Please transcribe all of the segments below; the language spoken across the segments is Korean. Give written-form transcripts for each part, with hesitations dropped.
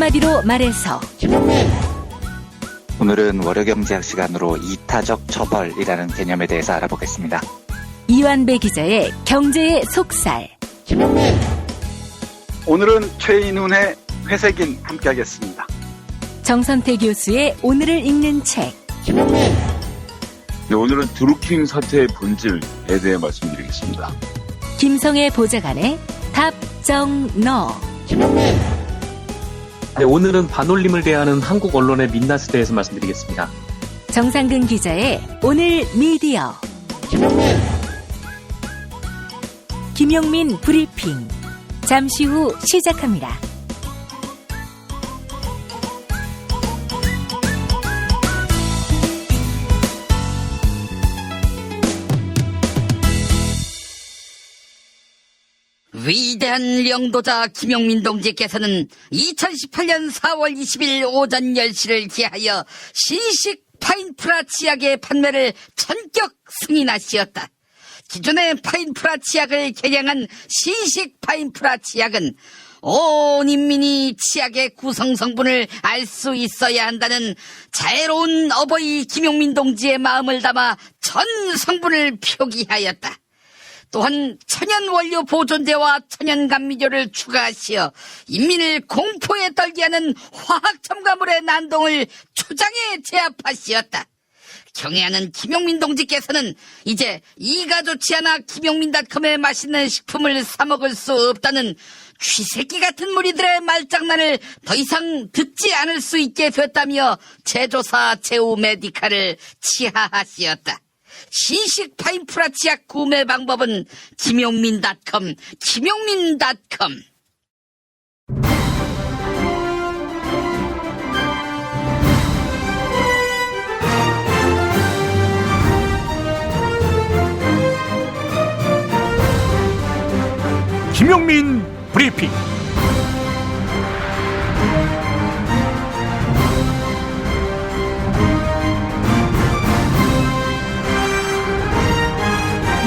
한마디로 말해서 오늘은 월요경제학 시간으로 이타적 처벌이라는 개념에 대해서 알아보겠습니다. 이완배 기자의 경제의 속살. 오늘은 최인훈의 회색인 함께하겠습니다. 정선태 교수의 오늘을 읽는 책. 네, 오늘은 드루킹 사태의 본질에 대해 말씀드리겠습니다. 김성애 보좌관의 답정너. 네, 오늘은 반올림을 대하는 한국 언론의 민낯에 대해서 말씀드리겠습니다. 정상근 기자의 오늘 미디어. 김용민 브리핑. 잠시 후 시작합니다. 위대한 영도자 김용민 동지께서는 2018년 4월 20일 오전 10시를 기하여 신식 파인프라 치약의 판매를 전격 승인하시었다. 기존의 파인프라 치약을 개량한 신식 파인프라 치약은 온 인민이 치약의 구성 성분을 알 수 있어야 한다는 자애로운 어버이 김용민 동지의 마음을 담아 전 성분을 표기하였다. 또한 천연 원료 보존제와 천연 감미료를 추가하시어 인민을 공포에 떨게 하는 화학 첨가물의 난동을 초장에 제압하시었다. 경애하는 김용민 동지께서는 이제 이가 좋지 않아 김용민닷컴의 맛있는 식품을 사 먹을 수 없다는 쥐새끼 같은 무리들의 말장난을 더 이상 듣지 않을 수 있게 됐다며 제조사 제우 메디칼을 치하하시었다. 신식 파인프라 치약 구매 방법은 김용민닷컴. 김용민 브리핑.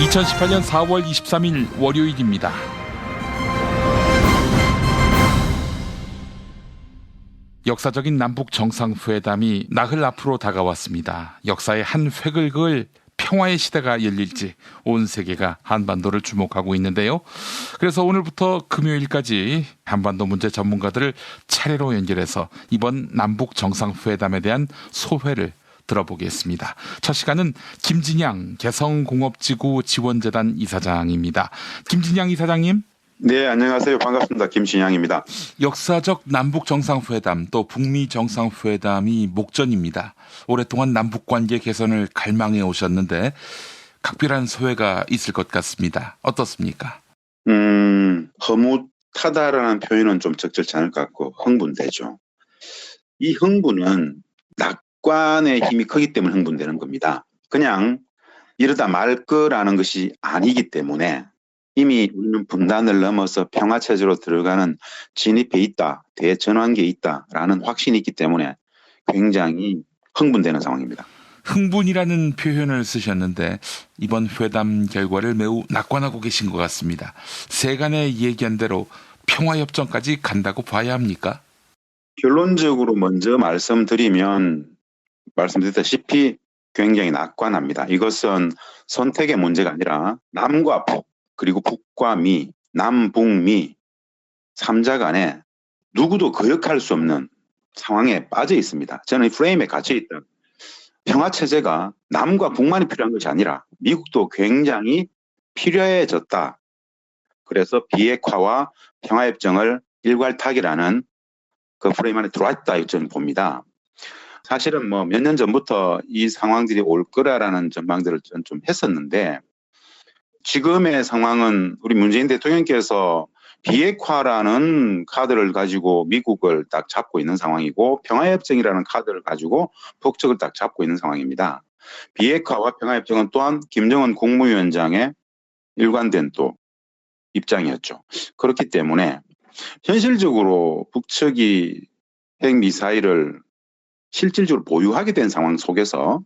(2018년 4월 23일) 월요일입니다. 역사적인 남북 정상회담이 나흘 앞으로 다가왔습니다. 역사의 한 획을 그을 평화의 시대가 열릴지 온 세계가 한반도를 주목하고 있는데요. 그래서 오늘부터 금요일까지 한반도 문제 전문가들을 차례로 연결해서 이번 남북 정상회담에 대한 소회를 들어보겠습니다. 첫 시간은 김진양 개성공업지구 지원재단 이사장입니다. 김진양 이사장님. 네, 안녕하세요. 반갑습니다. 김진양입니다. 역사적 남북 정상회담 또 북미 정상회담이 목전입니다. 오랫동안 남북관계 개선을 갈망해 오셨는데 각별한 소회가 있을 것 같습니다. 어떻습니까? 허무하다라는 표현은 좀 적절치 않을 것 같고 흥분되죠. 이 흥분은 낙관의 힘이 크기 때문에 흥분되는 겁니다. 그냥 이러다 말 거라는 것이 아니기 때문에 이미 우리는 분단을 넘어서 평화체제로 들어가는 진입해 있다, 대전환기에 있다라는 확신이 있기 때문에 굉장히 흥분되는 상황입니다. 흥분이라는 표현을 쓰셨는데 이번 회담 결과를 매우 낙관하고 계신 것 같습니다. 세간의 얘기한 대로 평화협정까지 간다고 봐야 합니까? 결론적으로 먼저 말씀드렸다시피 굉장히 낙관합니다. 이것은 선택의 문제가 아니라 남과 북, 그리고 북과 미, 남북미 3자 간에 누구도 거역할 수 없는 상황에 빠져 있습니다. 저는 이 프레임에 갇혀 있다. 평화체제가 남과 북만이 필요한 것이 아니라 미국도 굉장히 필요해졌다. 그래서 비핵화와 평화협정을 일괄타기라는 그 프레임 안에 들어와 있다. 저는 봅니다. 사실은 몇 년 전부터 이 상황들이 올 거라라는 전망들을 좀 했었는데 지금의 상황은 우리 문재인 대통령께서 비핵화라는 카드를 가지고 미국을 딱 잡고 있는 상황이고 평화협정이라는 카드를 가지고 북측을 딱 잡고 있는 상황입니다. 비핵화와 평화협정은 또한 김정은 국무위원장의 일관된 또 입장이었죠. 그렇기 때문에 현실적으로 북측이 핵미사일을 실질적으로 보유하게 된 상황 속에서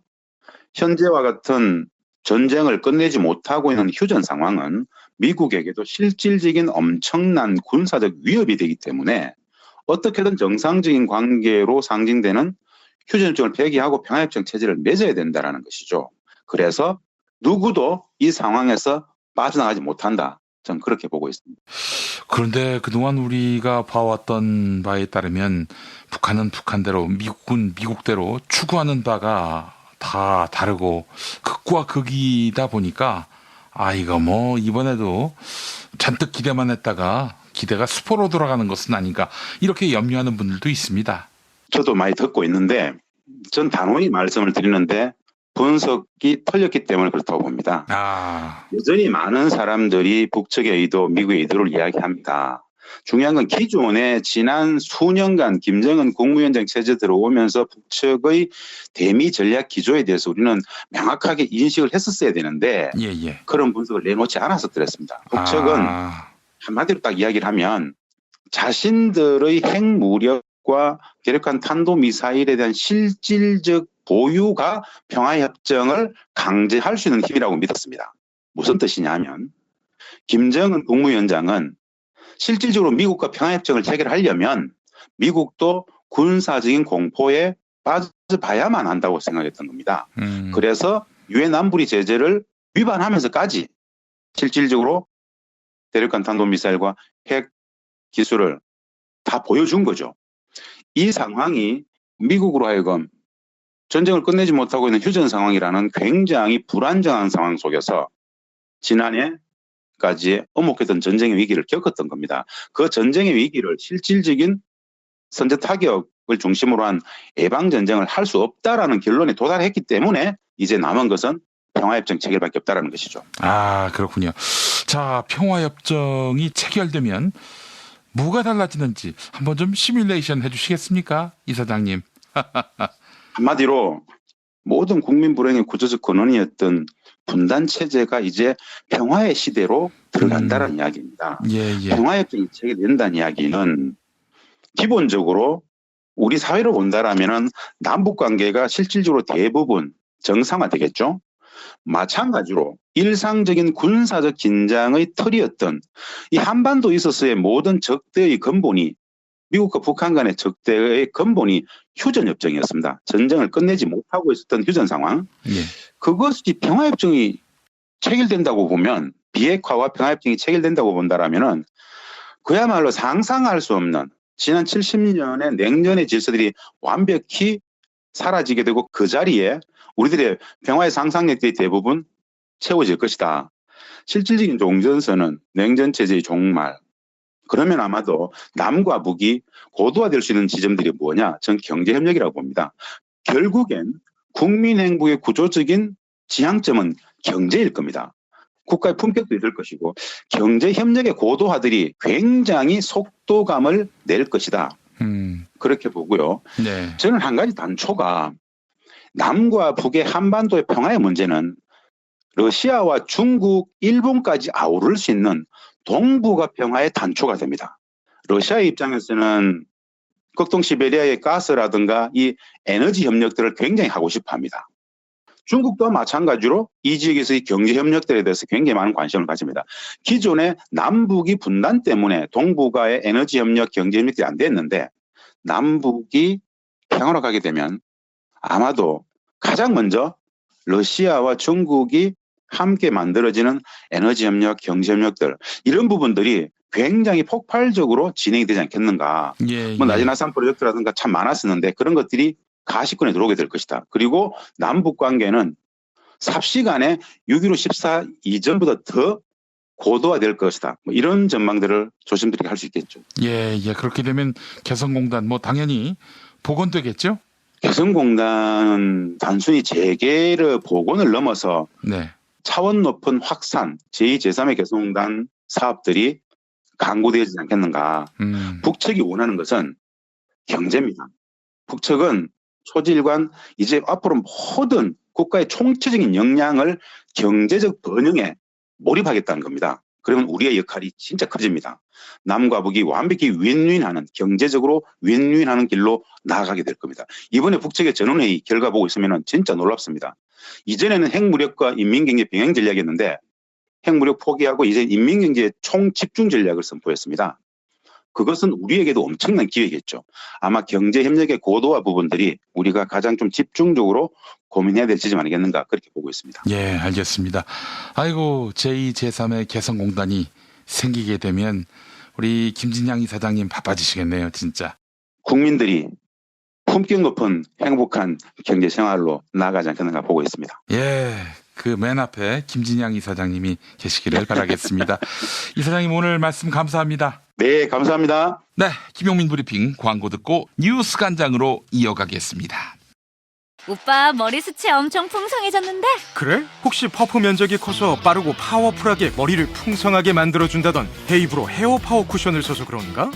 현재와 같은 전쟁을 끝내지 못하고 있는 휴전 상황은 미국에게도 실질적인 엄청난 군사적 위협이 되기 때문에 어떻게든 정상적인 관계로 상징되는 휴전협정을 폐기하고 평화협정 체제를 맺어야 된다는 것이죠. 그래서 누구도 이 상황에서 빠져나가지 못한다. 저는 그렇게 보고 있습니다. 그런데 그동안 우리가 봐왔던 바에 따르면 북한은 북한대로, 미국은 미국대로 추구하는 바가 다 다르고 극과 극이다 보니까 이거 뭐 이번에도 잔뜩 기대만 했다가 기대가 수포로 돌아가는 것은 아닌가 이렇게 염려하는 분들도 있습니다. 저도 많이 듣고 있는데 전 단호히 말씀을 드리는데 분석이 틀렸기 때문에 그렇다고 봅니다. 여전히 많은 사람들이 북측의 의도, 미국의 의도를 이야기합니다. 중요한 건 기존에 지난 수년간 김정은 국무위원장 체제 들어오면서 북측의 대미 전략 기조에 대해서 우리는 명확하게 인식을 했었어야 되는데 그런 분석을 내놓지 않았었더랬습니다. 북측은 한마디로 딱 이야기를 하면 자신들의 핵무력과 계력한 탄도미사일에 대한 실질적 보유가 평화협정을 강제할 수 있는 힘이라고 믿었습니다. 무슨 뜻이냐 하면 김정은 국무위원장은 실질적으로 미국과 평화협정을 체결하려면 미국도 군사적인 공포에 빠져봐야만 한다고 생각했던 겁니다. 그래서 유엔 안보리 제재를 위반하면서까지 실질적으로 대륙간 탄도미사일과 핵 기술을 다 보여준 거죠. 이 상황이 미국으로 하여금 전쟁을 끝내지 못하고 있는 휴전 상황이라는 굉장히 불안정한 상황 속에서 지난해까지 엄혹했던 전쟁의 위기를 겪었던 겁니다. 그 전쟁의 위기를 실질적인 선제 타격을 중심으로 한 예방전쟁을 할 수 없다라는 결론에 도달했기 때문에 이제 남은 것은 평화협정 체결밖에 없다라는 것이죠. 그렇군요. 자, 평화협정이 체결되면 뭐가 달라지는지 한번 좀 시뮬레이션 해주시겠습니까? 이사장님. 한마디로 모든 국민 불행의 구조적 근원이었던 분단 체제가 이제 평화의 시대로 들어간다는 이야기입니다. 평화협정이 체결된다는 이야기는 기본적으로 우리 사회로 본다라면은 남북 관계가 실질적으로 대부분 정상화되겠죠. 마찬가지로 일상적인 군사적 긴장의 틀이었던 이 한반도에 있어서의 모든 적대의 근본이 미국과 북한 간의 적대의 근본이 휴전협정이었습니다. 전쟁을 끝내지 못하고 있었던 휴전 상황. 그것이 평화협정이 체결된다고 보면 비핵화와 평화협정이 체결된다고 본다라면은 그야말로 상상할 수 없는 지난 70년의 냉전의 질서들이 완벽히 사라지게 되고 그 자리에 우리들의 평화의 상상력들이 대부분 채워질 것이다. 실질적인 종전선은 냉전체제의 종말. 그러면 아마도 남과 북이 고도화될 수 있는 지점들이 뭐냐? 전 경제협력이라고 봅니다. 결국엔 국민 행복의 구조적인 지향점은 경제일 겁니다. 국가의 품격도 있을 것이고 경제협력의 고도화들이 굉장히 속도감을 낼 것이다. 그렇게 보고요. 저는 한 가지 단초가 남과 북의 한반도의 평화의 문제는 러시아와 중국, 일본까지 아우를 수 있는 동북아 평화의 단초가 됩니다. 러시아의 입장에서는 극동 시베리아의 가스라든가 이 에너지 협력들을 굉장히 하고 싶어 합니다. 중국도 마찬가지로 이 지역에서의 경제 협력들에 대해서 굉장히 많은 관심을 가집니다. 기존에 남북이 분단 때문에 동북아의 에너지 협력, 경제 협력들이 안 됐는데 남북이 평화로 가게 되면 아마도 가장 먼저 러시아와 중국이 함께 만들어지는 에너지 협력, 경제 협력들 이런 부분들이 굉장히 폭발적으로 진행이 되지 않겠는가. 뭐 나지나산 프로젝트라든가 참 많았었는데 그런 것들이 가시권에 들어오게 될 것이다. 그리고 남북 관계는 삽시간에 6.15, 14 이전보다 더 고도화될 것이다. 뭐 이런 전망들을 조심스럽게 할 수 있겠죠. 그렇게 되면 개성공단 뭐 당연히 복원되겠죠? 개성공단은 단순히 재개를 복원을 넘어서 차원 높은 확산, 제2, 제3의 개성공단 사업들이 강구되어지지 않겠는가. 북측이 원하는 것은 경제입니다. 북측은 초질관 이제 앞으로 모든 국가의 총체적인 역량을 경제적 번영에 몰입하겠다는 겁니다. 그러면 우리의 역할이 진짜 커집니다. 남과 북이 완벽히 윈윈하는 경제적으로 윈윈하는 길로 나아가게 될 겁니다. 이번에 북측의 전원회의 결과 보고 있으면 진짜 놀랍습니다. 이전에는 핵무력과 인민경제 병행 전략이었는데 핵무력 포기하고 이제 인민경제 총집중 전략을 선포했습니다. 그것은 우리에게도 엄청난 기회겠죠. 아마 경제 협력의 고도화 부분들이 우리가 가장 좀 집중적으로 고민해야 될 지점 아니겠는가 그렇게 보고 있습니다. 예, 알겠습니다. 아이고, 제2, 제3의 개성공단이 생기게 되면 우리 김진양 이사장님 바빠지시겠네요, 진짜. 국민들이 품격 높은 행복한 경제 생활로 나아가지 않겠는가 보고 있습니다. 예, 그 맨 앞에 김진양 이사장님이 계시기를 바라겠습니다. 이사장님 오늘 말씀 감사합니다. 네, 감사합니다. 네, 김용민 브리핑 광고 듣고 뉴스 간장으로 이어가겠습니다. 오빠 머리 숱이 엄청 풍성해졌는데? 그래? 혹시 퍼프 면적이 커서 빠르고 파워풀하게 머리를 풍성하게 만들어준다던 헤이브로 헤어 파워 쿠션을 써서 그런가?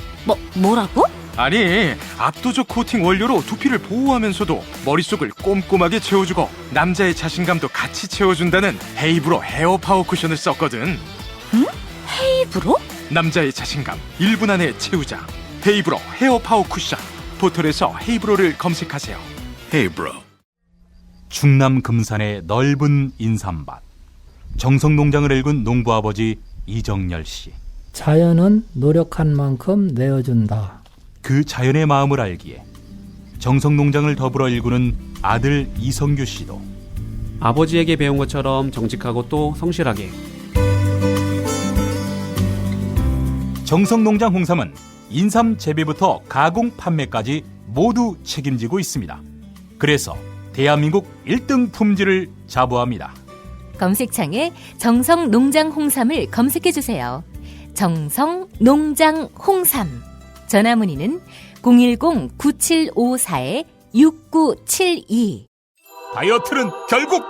뭐라고? 아니, 압도적 코팅 원료로 두피를 보호하면서도 머릿속을 꼼꼼하게 채워주고 남자의 자신감도 같이 채워준다는 헤이브로 헤어 파워 쿠션을 썼거든. 응? 헤이브로? 남자의 자신감 1분 안에 채우자. 헤이브로 헤어 파워 쿠션. 포털에서 헤이브로를 검색하세요. 헤이브로. 충남 금산의 넓은 인삼밭. 정성농장을 일군 농부아버지 이정열 씨. 자연은 노력한 만큼 내어준다. 그 자연의 마음을 알기에 정성농장을 더불어 일구는 아들 이성규 씨도 아버지에게 배운 것처럼 정직하고 또 성실하게. 정성농장 홍삼은 인삼 재배부터 가공 판매까지 모두 책임지고 있습니다. 그래서 대한민국 1등 품질을 자부합니다. 검색창에 정성농장 홍삼을 검색해주세요. 정성농장 홍삼. 전화문의는 010-9754-6972. 다이어트는 결국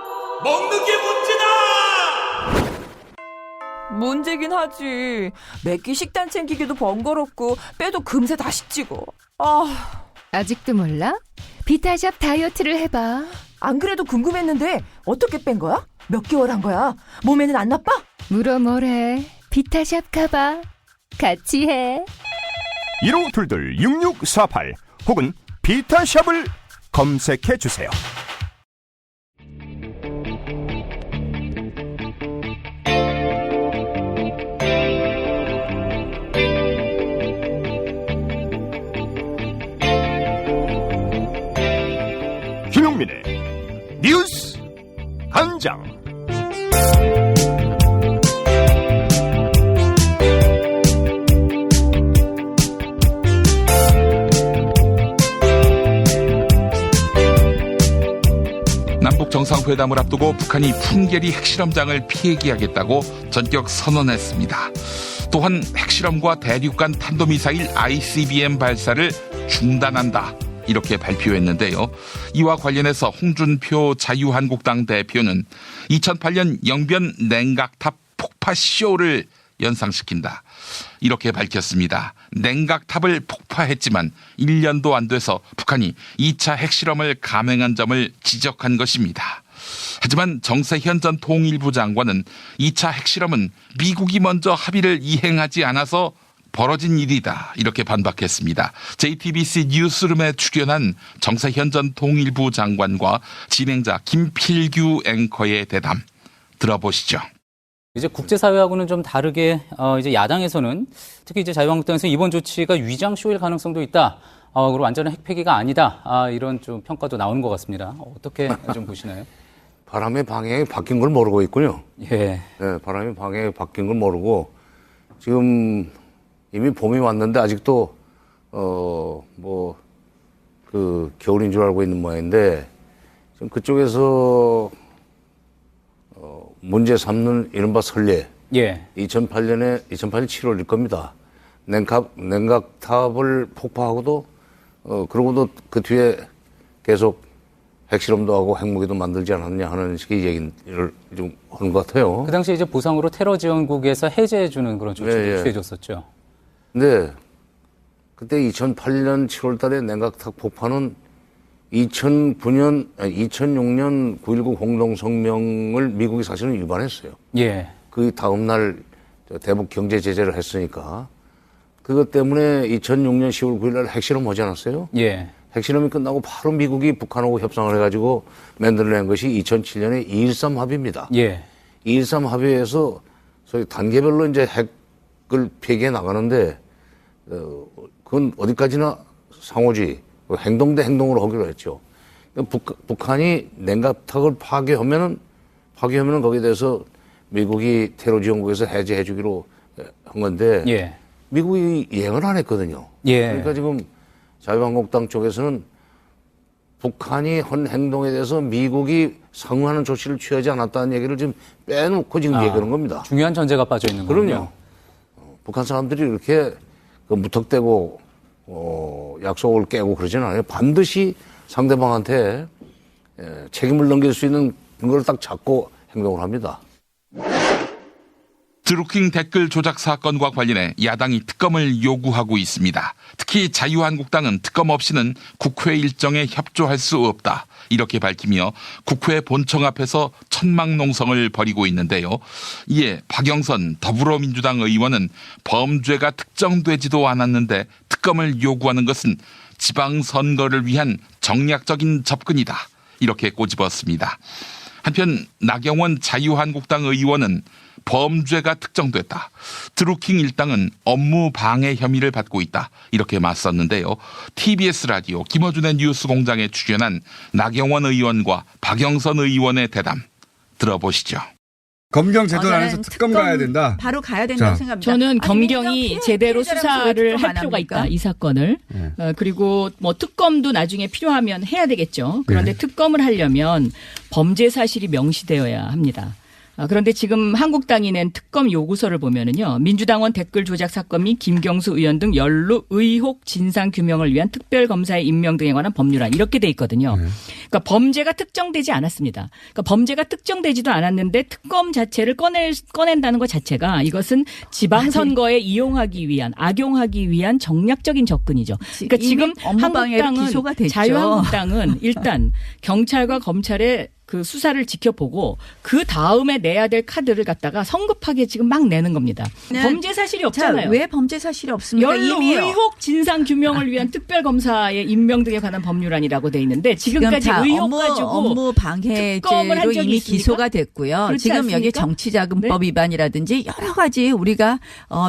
먹는 게 문제다! 문제긴 하지. 매끼 식단 챙기기도 번거롭고 빼도 금세 다시 찌고. 아직도 몰라? 비타샵 다이어트를 해봐. 안 그래도 궁금했는데 어떻게 뺀 거야? 몇 개월 한 거야? 몸에는 안 나빠? 물어 뭐래. 비타샵 가봐. 같이 해. 1522-6648 혹은 비타샵을 검색해주세요. 김용민의 뉴스 간장. 남북 정상회담을 앞두고 북한이 풍계리 핵실험장을 피해기하겠다고 전격 선언했습니다. 또한 핵실험과 대륙간 탄도미사일 ICBM 발사를 중단한다. 이렇게 발표했는데요. 이와 관련해서 홍준표 자유한국당 대표는 2008년 영변 냉각탑 폭파 쇼를 연상시킨다. 이렇게 밝혔습니다. 냉각탑을 폭파했지만 1년도 안 돼서 북한이 2차 핵실험을 감행한 점을 지적한 것입니다. 하지만 정세현 전 통일부 장관은 2차 핵실험은 미국이 먼저 합의를 이행하지 않아서 벌어진 일이다. 이렇게 반박했습니다. JTBC 뉴스룸에 출연한 정세현 전 통일부 장관과 진행자 김필규 앵커의 대담 들어보시죠. 이제 국제사회하고는 좀 다르게 이제 야당에서는 특히 이제 자유한국당에서 이번 조치가 위장 쇼일 가능성도 있다. 그리고 완전한 핵폐기가 아니다. 이런 좀 평가도 나오는 것 같습니다. 어떻게 좀 보시나요? 바람의 방향이 바뀐 걸 모르고 있군요. 예. 네, 바람의 방향이 바뀐 걸 모르고 지금 이미 봄이 왔는데 아직도 겨울인 줄 알고 있는 모양인데 지금 그쪽에서 문제 삼는 이른바 설례. 예. 2008년 7월일 겁니다. 냉각탑을 폭파하고도 그러고도 그 뒤에 계속 핵실험도 하고 핵무기도 만들지 않았냐 하는 식의 얘기를 좀 하는 것 같아요. 그 당시 이제 보상으로 테러 지원국에서 해제해주는 그런 조치도 예, 예. 취해줬었죠. 근데 그때 2008년 7월 달에 냉각탑 폭파는 2006년 9.19 공동성명을 미국이 사실은 위반했어요. 예. 그 다음날 대북 경제 제재를 했으니까 그것 때문에 2006년 10월 9일 날 핵실험 하지 않았어요? 예. 핵실험이 끝나고 바로 미국이 북한하고 협상을 해가지고 만들어낸 것이 2007년에 2.13 합의입니다. 예. 2.13 합의에서 소위 단계별로 이제 핵을 폐기해 나가는데 그건 어디까지나 상호주의, 행동 대 행동으로 하기로 했죠. 북한이 냉각탑을 파괴하면은 거기에 대해서 미국이 테러지원국에서 해제해 주기로 한 건데 예. 미국이 이행을 안 했거든요. 예. 그러니까 지금 자유한국당 쪽에서는 북한이 한 행동에 대해서 미국이 상응하는 조치를 취하지 않았다는 얘기를 지금 빼놓고 지금 얘기하는 겁니다. 중요한 전제가 빠져 있는 거군요. 그럼요. 북한 사람들이 이렇게 무턱대고 약속을 깨고 그러지는 않아요. 반드시 상대방한테 책임을 넘길 수 있는 걸 딱 잡고 행동을 합니다. 드루킹 댓글 조작 사건과 관련해 야당이 특검을 요구하고 있습니다. 특히 자유한국당은 특검 없이는 국회 일정에 협조할 수 없다. 이렇게 밝히며 국회 본청 앞에서 천막농성을 벌이고 있는데요. 이에 박영선 더불어민주당 의원은 범죄가 특정되지도 않았는데 특검을 요구하는 것은 지방선거를 위한 정략적인 접근이다. 이렇게 꼬집었습니다. 한편 나경원 자유한국당 의원은 범죄가 특정됐다. 드루킹 일당은 업무 방해 혐의를 받고 있다. 이렇게 맞섰는데요. TBS 라디오 김어준의 뉴스공장에 출연한 나경원 의원과 박영선 의원의 대담 들어보시죠. 검경 제도 안에서 특검 가야 된다. 바로 가야 된다고 생각합니다. 저는 검경이 제대로 수사를 할 필요가 있다. 이 사건을. 그리고 뭐 특검도 나중에 필요하면 해야 되겠죠. 그런데 특검을 하려면 범죄 사실이 명시되어야 합니다. 그런데 지금 한국당이 낸 특검 요구서를 보면은요, 민주당원 댓글 조작 사건 및 김경수 의원 등 연루 의혹 진상 규명을 위한 특별검사의 임명 등에 관한 법률안 이렇게 돼 있거든요. 그러니까 범죄가 특정되지 않았습니다. 그러니까 범죄가 특정되지도 않았는데 특검 자체를 꺼낸다는 것 자체가 이것은 지방선거에 이용하기 위한, 악용하기 위한 정략적인 접근이죠. 그러니까 지금 한국당은, 기소가 됐죠. 자유한국당은 일단 경찰과 검찰의 그 수사를 지켜보고 그 다음에 내야 될 카드를 갖다가 성급하게 지금 막 내는 겁니다. 네. 범죄 사실이 없잖아요. 자, 왜 범죄 사실이 없습니까? 연루 의혹 진상 규명을 위한 특별검사의 임명 등에 관한 법률안이라고 돼 있는데 지금까지 의혹 가지고 업무 방해죄로 이미 기소가 됐고요. 지금 않습니까? 여기 정치자금법 위반이라든지 여러 가지 우리가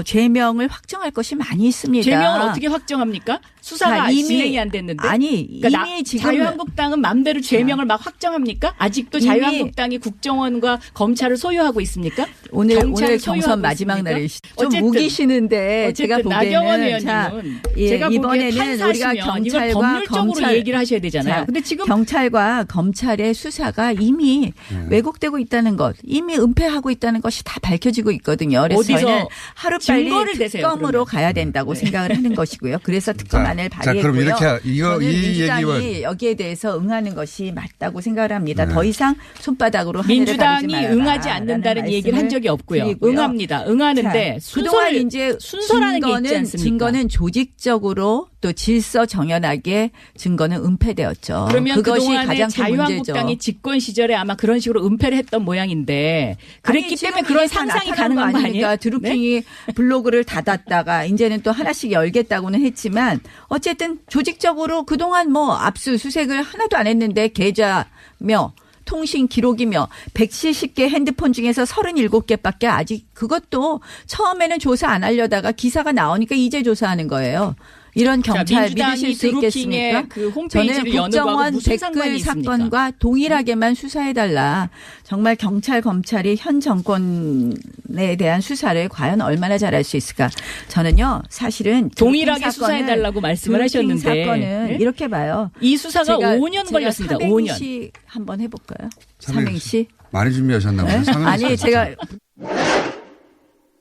죄명을 확정할 것이 많이 있습니다. 죄명을 어떻게 확정합니까? 수사가 이미 진행이 안 됐는데. 아니, 그러니까 이미 지금 자유한국당은 맘대로 죄명을 막 확정합니까? 아직도 자유한국당이 국정원과 검찰을 소유하고 있습니까? 오늘 경선 마지막 날이시죠. 좀 우기시는데 제가 보기에는 나경원 의원님은 제가 이번에는 우리가 경찰과 법률적으로 얘기를 하셔야 되잖아요. 근데 지금 경찰과 검찰의 수사가 이미 왜곡되고 있다는 것, 이미 은폐하고 있다는 것이 다 밝혀지고 있거든요. 그래서 저희는 하루빨리 특검으로 가야 된다고 생각을 하는 것이고요. 그래서 특검안을 발의했고요. 그럼 이렇게 민주당이 여기에 대해서 응하는 것이 맞다고 생각을 합니다. 더 이상 손바닥으로 하늘을 가리지 말아라. 민주당이 응하지 않는다는 얘기를 한 적이 없고요. 드리고요. 응합니다. 응하는데 그동안 이제 순서라는 게 있지 않습니까? 증거는 조직적으로 또 질서 정연하게 증거는 은폐되었죠. 그러면 그것이 그동안에 가장 큰 문제죠. 자유한국당이 집권 시절에 아마 그런 식으로 은폐를 했던 모양인데 그랬기 때문에 그런 상상이 가능한 거 아니에요? 드루킹이 네? 블로그를 닫았다가 이제는 또 하나씩 열겠다고는 했지만 어쨌든 조직적으로 그동안 뭐 압수수색을 하나도 안 했는데 계좌며 통신 기록이며 170개 핸드폰 중에서 37개밖에 아직 그것도 처음에는 조사 안 하려다가 기사가 나오니까 이제 조사하는 거예요. 이런 경찰 믿으실 수 있겠습니까? 그 저는 국정원 댓글 사건과 동일하게만 수사해달라. 정말 경찰 검찰이 현 정권에 대한 수사를 과연 얼마나 잘할 수 있을까? 저는요 사실은 동일하게 수사해달라고 말씀을 하셨는데 사건은 네? 이렇게 봐요. 이 수사가 5년 걸렸습니다. 5년. 삼행시 한번 해볼까요? 삼행시. 많이 준비하셨나 봐요. 네? 아니 제가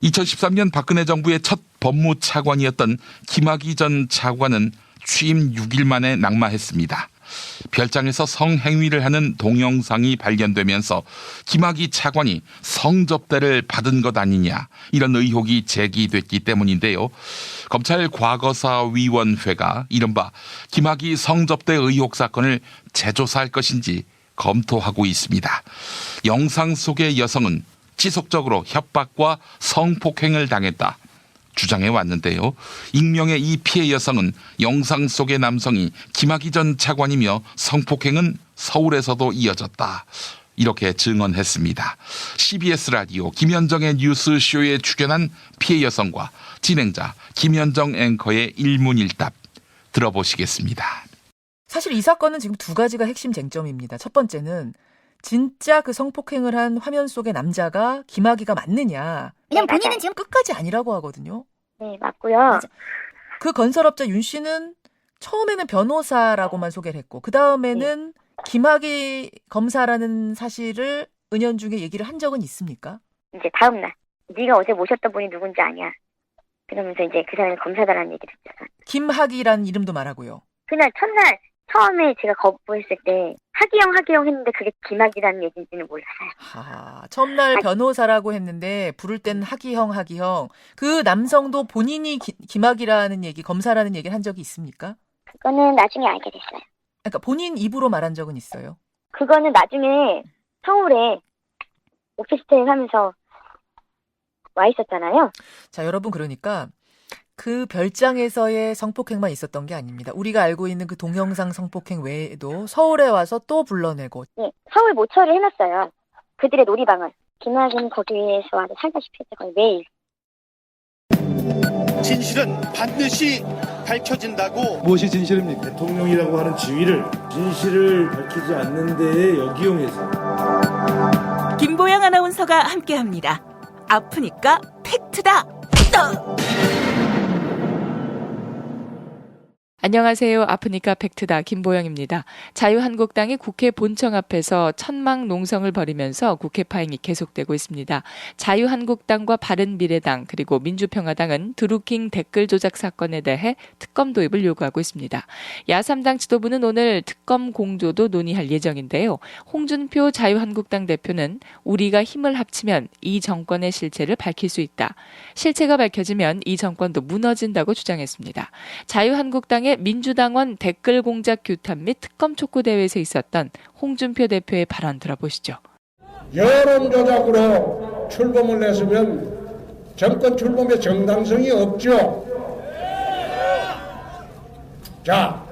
2013년 박근혜 정부의 첫 법무차관이었던 김학의 전 차관은 취임 6일 만에 낙마했습니다. 별장에서 성행위를 하는 동영상이 발견되면서 김학의 차관이 성접대를 받은 것 아니냐 이런 의혹이 제기됐기 때문인데요. 검찰 과거사위원회가 이른바 김학의 성접대 의혹 사건을 재조사할 것인지 검토하고 있습니다. 영상 속의 여성은 지속적으로 협박과 성폭행을 당했다 주장해 왔는데요. 익명의 이 피해 여성은 영상 속의 남성이 김학의 전 차관이며 성폭행은 서울에서도 이어졌다 이렇게 증언했습니다. CBS 라디오 김현정의 뉴스쇼에 출연한 피해 여성과 진행자 김현정 앵커의 일문일답 들어보시겠습니다. 사실 이 사건은 지금 두 가지가 핵심 쟁점입니다. 첫 번째는 진짜 그 성폭행을 한 화면 속의 남자가 김학의가 맞느냐. 왜냐면 본인은 지금 끝까지 아니라고 하거든요. 네, 맞고요. 그 건설업자 윤 씨는 처음에는 변호사라고만 소개를 했고 그 다음에는 김학의 검사라는 사실을 은연중에 얘기를 한 적은 있습니까? 이제 다음 날 네가 어제 모셨던 분이 누군지 아냐. 그러면서 이제 그 사람이 검사다라는 얘기를 했잖아. 김학의라는 이름도 말하고요. 그날 첫날 처음에 제가 거부했을 때 하기영 했는데 그게 김학이라는 얘기인지는 몰랐어요. 첫날 변호사라고 했는데 부를 때는 하기형. 그 남성도 본인이 김학이라는 얘기, 검사라는 얘기를 한 적이 있습니까? 그거는 나중에 알게 됐어요. 그러니까 본인 입으로 말한 적은 있어요? 그거는 나중에 서울에 오피스텔 하면서 와 있었잖아요. 자, 여러분 그러니까 그 별장에서의 성폭행만 있었던 게 아닙니다. 우리가 알고 있는 그 동영상 성폭행 외에도 서울에 와서 또 불러내고. 네, 서울 모처를 해놨어요. 그들의 놀이방을. 김학은 거기에서 와서 살다시피 했죠. 거의 매일. 진실은 반드시 밝혀진다고. 무엇이 진실입니까? 대통령이라고 하는 지위를 진실을 밝히지 않는 데에 역이용해서. 김보영 아나운서가 함께합니다. 아프니까 팩트다. 안녕하세요. 아프니까 팩트다. 김보영입니다. 자유한국당이 국회 본청 앞에서 천막 농성을 벌이면서 국회 파행이 계속되고 있습니다. 자유한국당과 바른미래당 그리고 민주평화당은 드루킹 댓글 조작 사건에 대해 특검 도입을 요구하고 있습니다. 야3당 지도부는 오늘 특검 공조도 논의할 예정인데요. 홍준표 자유한국당 대표는 우리가 힘을 합치면 이 정권의 실체를 밝힐 수 있다. 실체가 밝혀지면 이 정권도 무너진다고 주장했습니다. 자유한국당의 민주당원 댓글 공작 규탄 및 특검 촉구 대회에서 있었던 홍준표 대표의 발언 들어보시죠. 여론 조작으로 출범을 했으면 정권 출범의 정당성이 없죠. 자,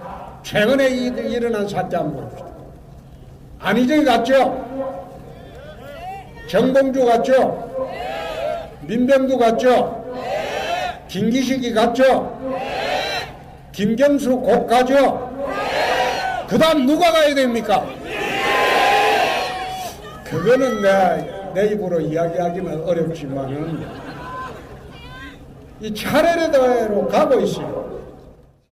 최근에 일어난 사태 한번 봅시다. 안희정이 갔죠? 정봉주 갔죠? 민병두 갔죠? 김기식이 갔죠? 김경수 곧 가죠? 그 다음 누가 가야 됩니까? 그거는 내 입으로 이야기하기는 어렵지만은 이 차례대로 가고 있어요.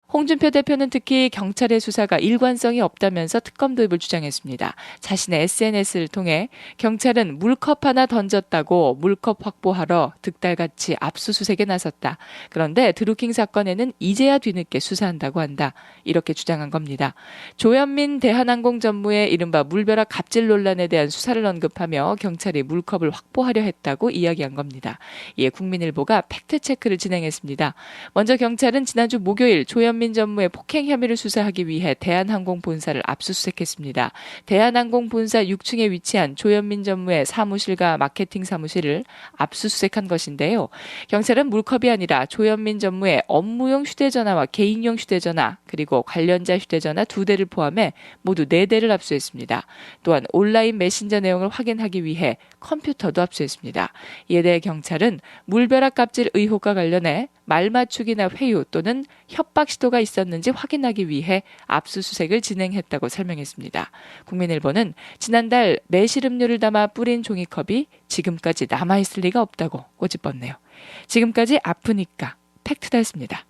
홍준표 대표는 특히 경찰의 수사가 일관성이 없다면서 특검 도입을 주장했습니다. 자신의 SNS를 통해 경찰은 물컵 하나 던졌다고 물컵 확보하러 득달같이 압수수색에 나섰다. 그런데 드루킹 사건에는 이제야 뒤늦게 수사한다고 한다. 이렇게 주장한 겁니다. 조현민 대한항공 전무의 이른바 물벼락 갑질 논란에 대한 수사를 언급하며 경찰이 물컵을 확보하려 했다고 이야기한 겁니다. 이에 국민일보가 팩트체크를 진행했습니다. 먼저 경찰은 지난주 목요일 조현민 전무의 폭행 혐의를 수사하기 위해 대한항공 본사를 압수수색했습니다. 대한항공 본사 6층에 위치한 조현민 전무의 사무실과 마케팅 사무실을 압수수색한 것인데요. 경찰은 물컵이 아니라 조현민 전무의 업무용 휴대전화와 개인용 휴대전화 그리고 관련자 휴대전화 2대를 포함해 모두 4대를 압수했습니다. 또한 온라인 메신저 내용을 확인하기 위해 컴퓨터도 압수했습니다. 이에 대해 경찰은 물벼락 갑질 의혹과 관련해 말맞추기나 회유 또는 협박 시도가 있었는지 확인하기 위해 압수수색을 진행했다고 설명했습니다. 국민일보는 지난달 매실음료를 담아 뿌린 종이컵이 지금까지 남아있을 리가 없다고 꼬집었네요. 지금까지 아프니까 팩트다였습니다.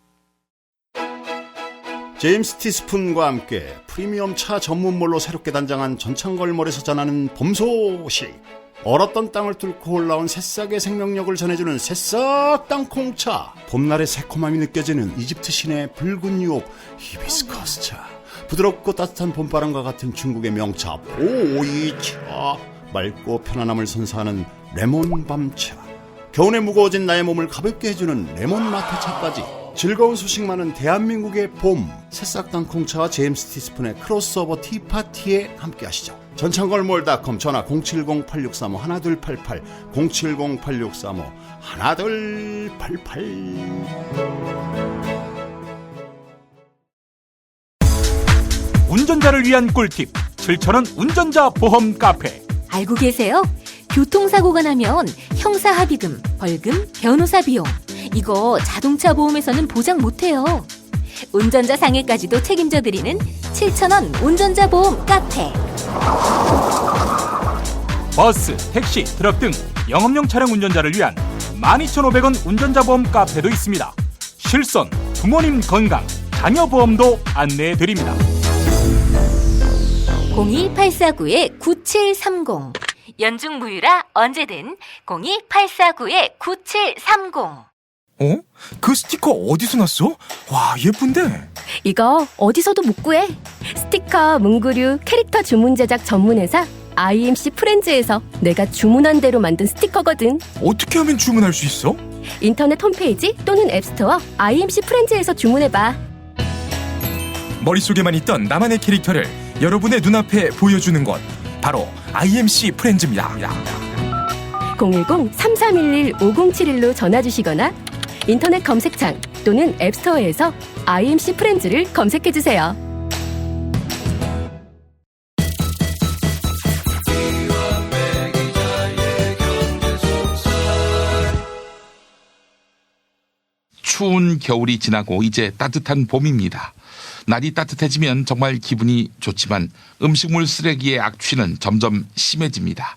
제임스 티스푼과 함께 프리미엄 차 전문몰로 새롭게 단장한 전창걸몰에서 전하는 봄 소식. 얼었던 땅을 뚫고 올라온 새싹의 생명력을 전해주는 새싹 땅콩차. 봄날의 새콤함이 느껴지는 이집트 신의 붉은 유혹 히비스커스 차. 부드럽고 따뜻한 봄바람과 같은 중국의 명차 보이차. 맑고 편안함을 선사하는 레몬 밤차. 겨울에 무거워진 나의 몸을 가볍게 해주는 레몬 마테차까지. 즐거운 소식 많은 대한민국의 봄. 새싹 땅콩차와 제임스 티스푼의 크로스오버 티파티에 함께하시죠. 전창걸몰닷컴 전화 070-8635-1288 070-8635-1288. 운전자를 위한 꿀팁 7,000원 운전자 보험 카페. 알고 계세요? 교통사고가 나면 형사합의금, 벌금, 변호사 비용 이거 자동차 보험에서는 보장 못해요. 운전자 상해까지도 책임져드리는 7,000원 운전자 보험 카페. 버스, 택시, 트럭 등 영업용 차량 운전자를 위한 12,500원 운전자 보험 카페도 있습니다. 실손, 부모님 건강, 자녀 보험도 안내해드립니다. 02849-9730 연중 무휴라 언제든 02849-9730. 어? 그 스티커 어디서 났어? 와, 예쁜데? 이거 어디서도 못 구해. 스티커, 문구류, 캐릭터 주문 제작 전문회사 IMC 프렌즈에서 내가 주문한 대로 만든 스티커거든. 어떻게 하면 주문할 수 있어? 인터넷 홈페이지 또는 앱스토어 IMC 프렌즈에서 주문해봐. 머릿속에만 있던 나만의 캐릭터를 여러분의 눈앞에 보여주는 것, 바로 IMC 프렌즈입니다. 010-3311-5071로 전화주시거나 인터넷 검색창 또는 앱스토어에서 IMC 프렌즈를 검색해주세요. 추운 겨울이 지나고 이제 따뜻한 봄입니다. 날이 따뜻해지면 정말 기분이 좋지만 음식물 쓰레기의 악취는 점점 심해집니다.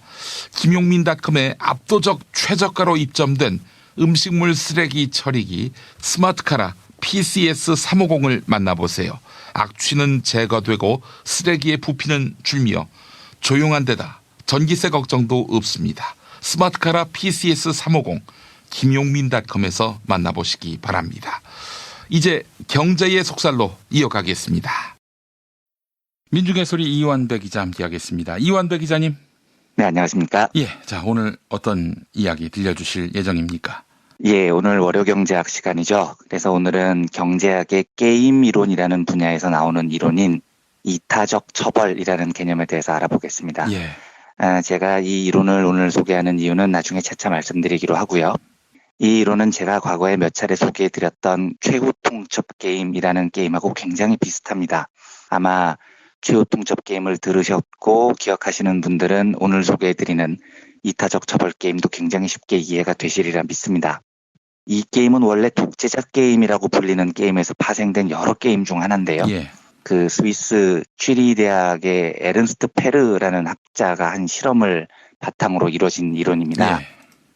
김용민닷컴에 압도적 최저가로 입점된 음식물 쓰레기 처리기 스마트카라 PCS350을 만나보세요. 악취는 제거되고 쓰레기의 부피는 줄며 조용한 데다 전기세 걱정도 없습니다. 스마트카라 PCS350 김용민닷컴에서 만나보시기 바랍니다. 이제 경제의 속살로 이어가겠습니다. 민중의 소리 이완배 기자 함께하겠습니다. 이완배 기자님. 네, 안녕하십니까? 예, 자 오늘 어떤 이야기 들려주실 예정입니까? 예, 오늘 월요경제학 시간이죠. 그래서 오늘은 경제학의 게임 이론이라는 분야에서 나오는 이론인 이타적 처벌이라는 개념에 대해서 알아보겠습니다. 예. 제가 이 이론을 오늘 소개하는 이유는 나중에 차차 말씀드리기로 하고요. 이 이론은 제가 과거에 몇 차례 소개해드렸던 최후 통첩 게임이라는 게임하고 굉장히 비슷합니다. 아마 최후 통첩 게임을 들으셨고 기억하시는 분들은 오늘 소개해드리는 이타적 처벌 게임도 굉장히 쉽게 이해가 되시리라 믿습니다. 이 게임은 원래 독재자 게임이라고 불리는 게임에서 파생된 여러 게임 중 하나인데요. 예. 그 스위스 취리 대학의 에른스트 페르라는 학자가 한 실험을 바탕으로 이루어진 이론입니다. 예.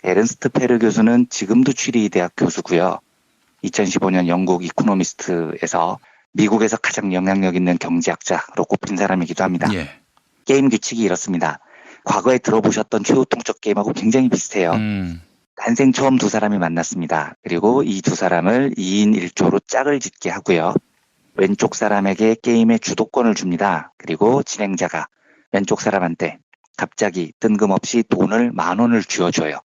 에른스트 페르 교수는 지금도 취리 대학 교수고요. 2015년 영국 이코노미스트에서 미국에서 가장 영향력 있는 경제학자로 꼽힌 사람이기도 합니다. 예. 게임 규칙이 이렇습니다. 과거에 들어보셨던 최후 통첩 게임하고 굉장히 비슷해요. 난생 처음 두 사람이 만났습니다. 그리고 이 두 사람을 2인 1조로 짝을 짓게 하고요. 왼쪽 사람에게 게임의 주도권을 줍니다. 그리고 진행자가 왼쪽 사람한테 갑자기 뜬금없이 돈을 10,000원을 쥐어줘요.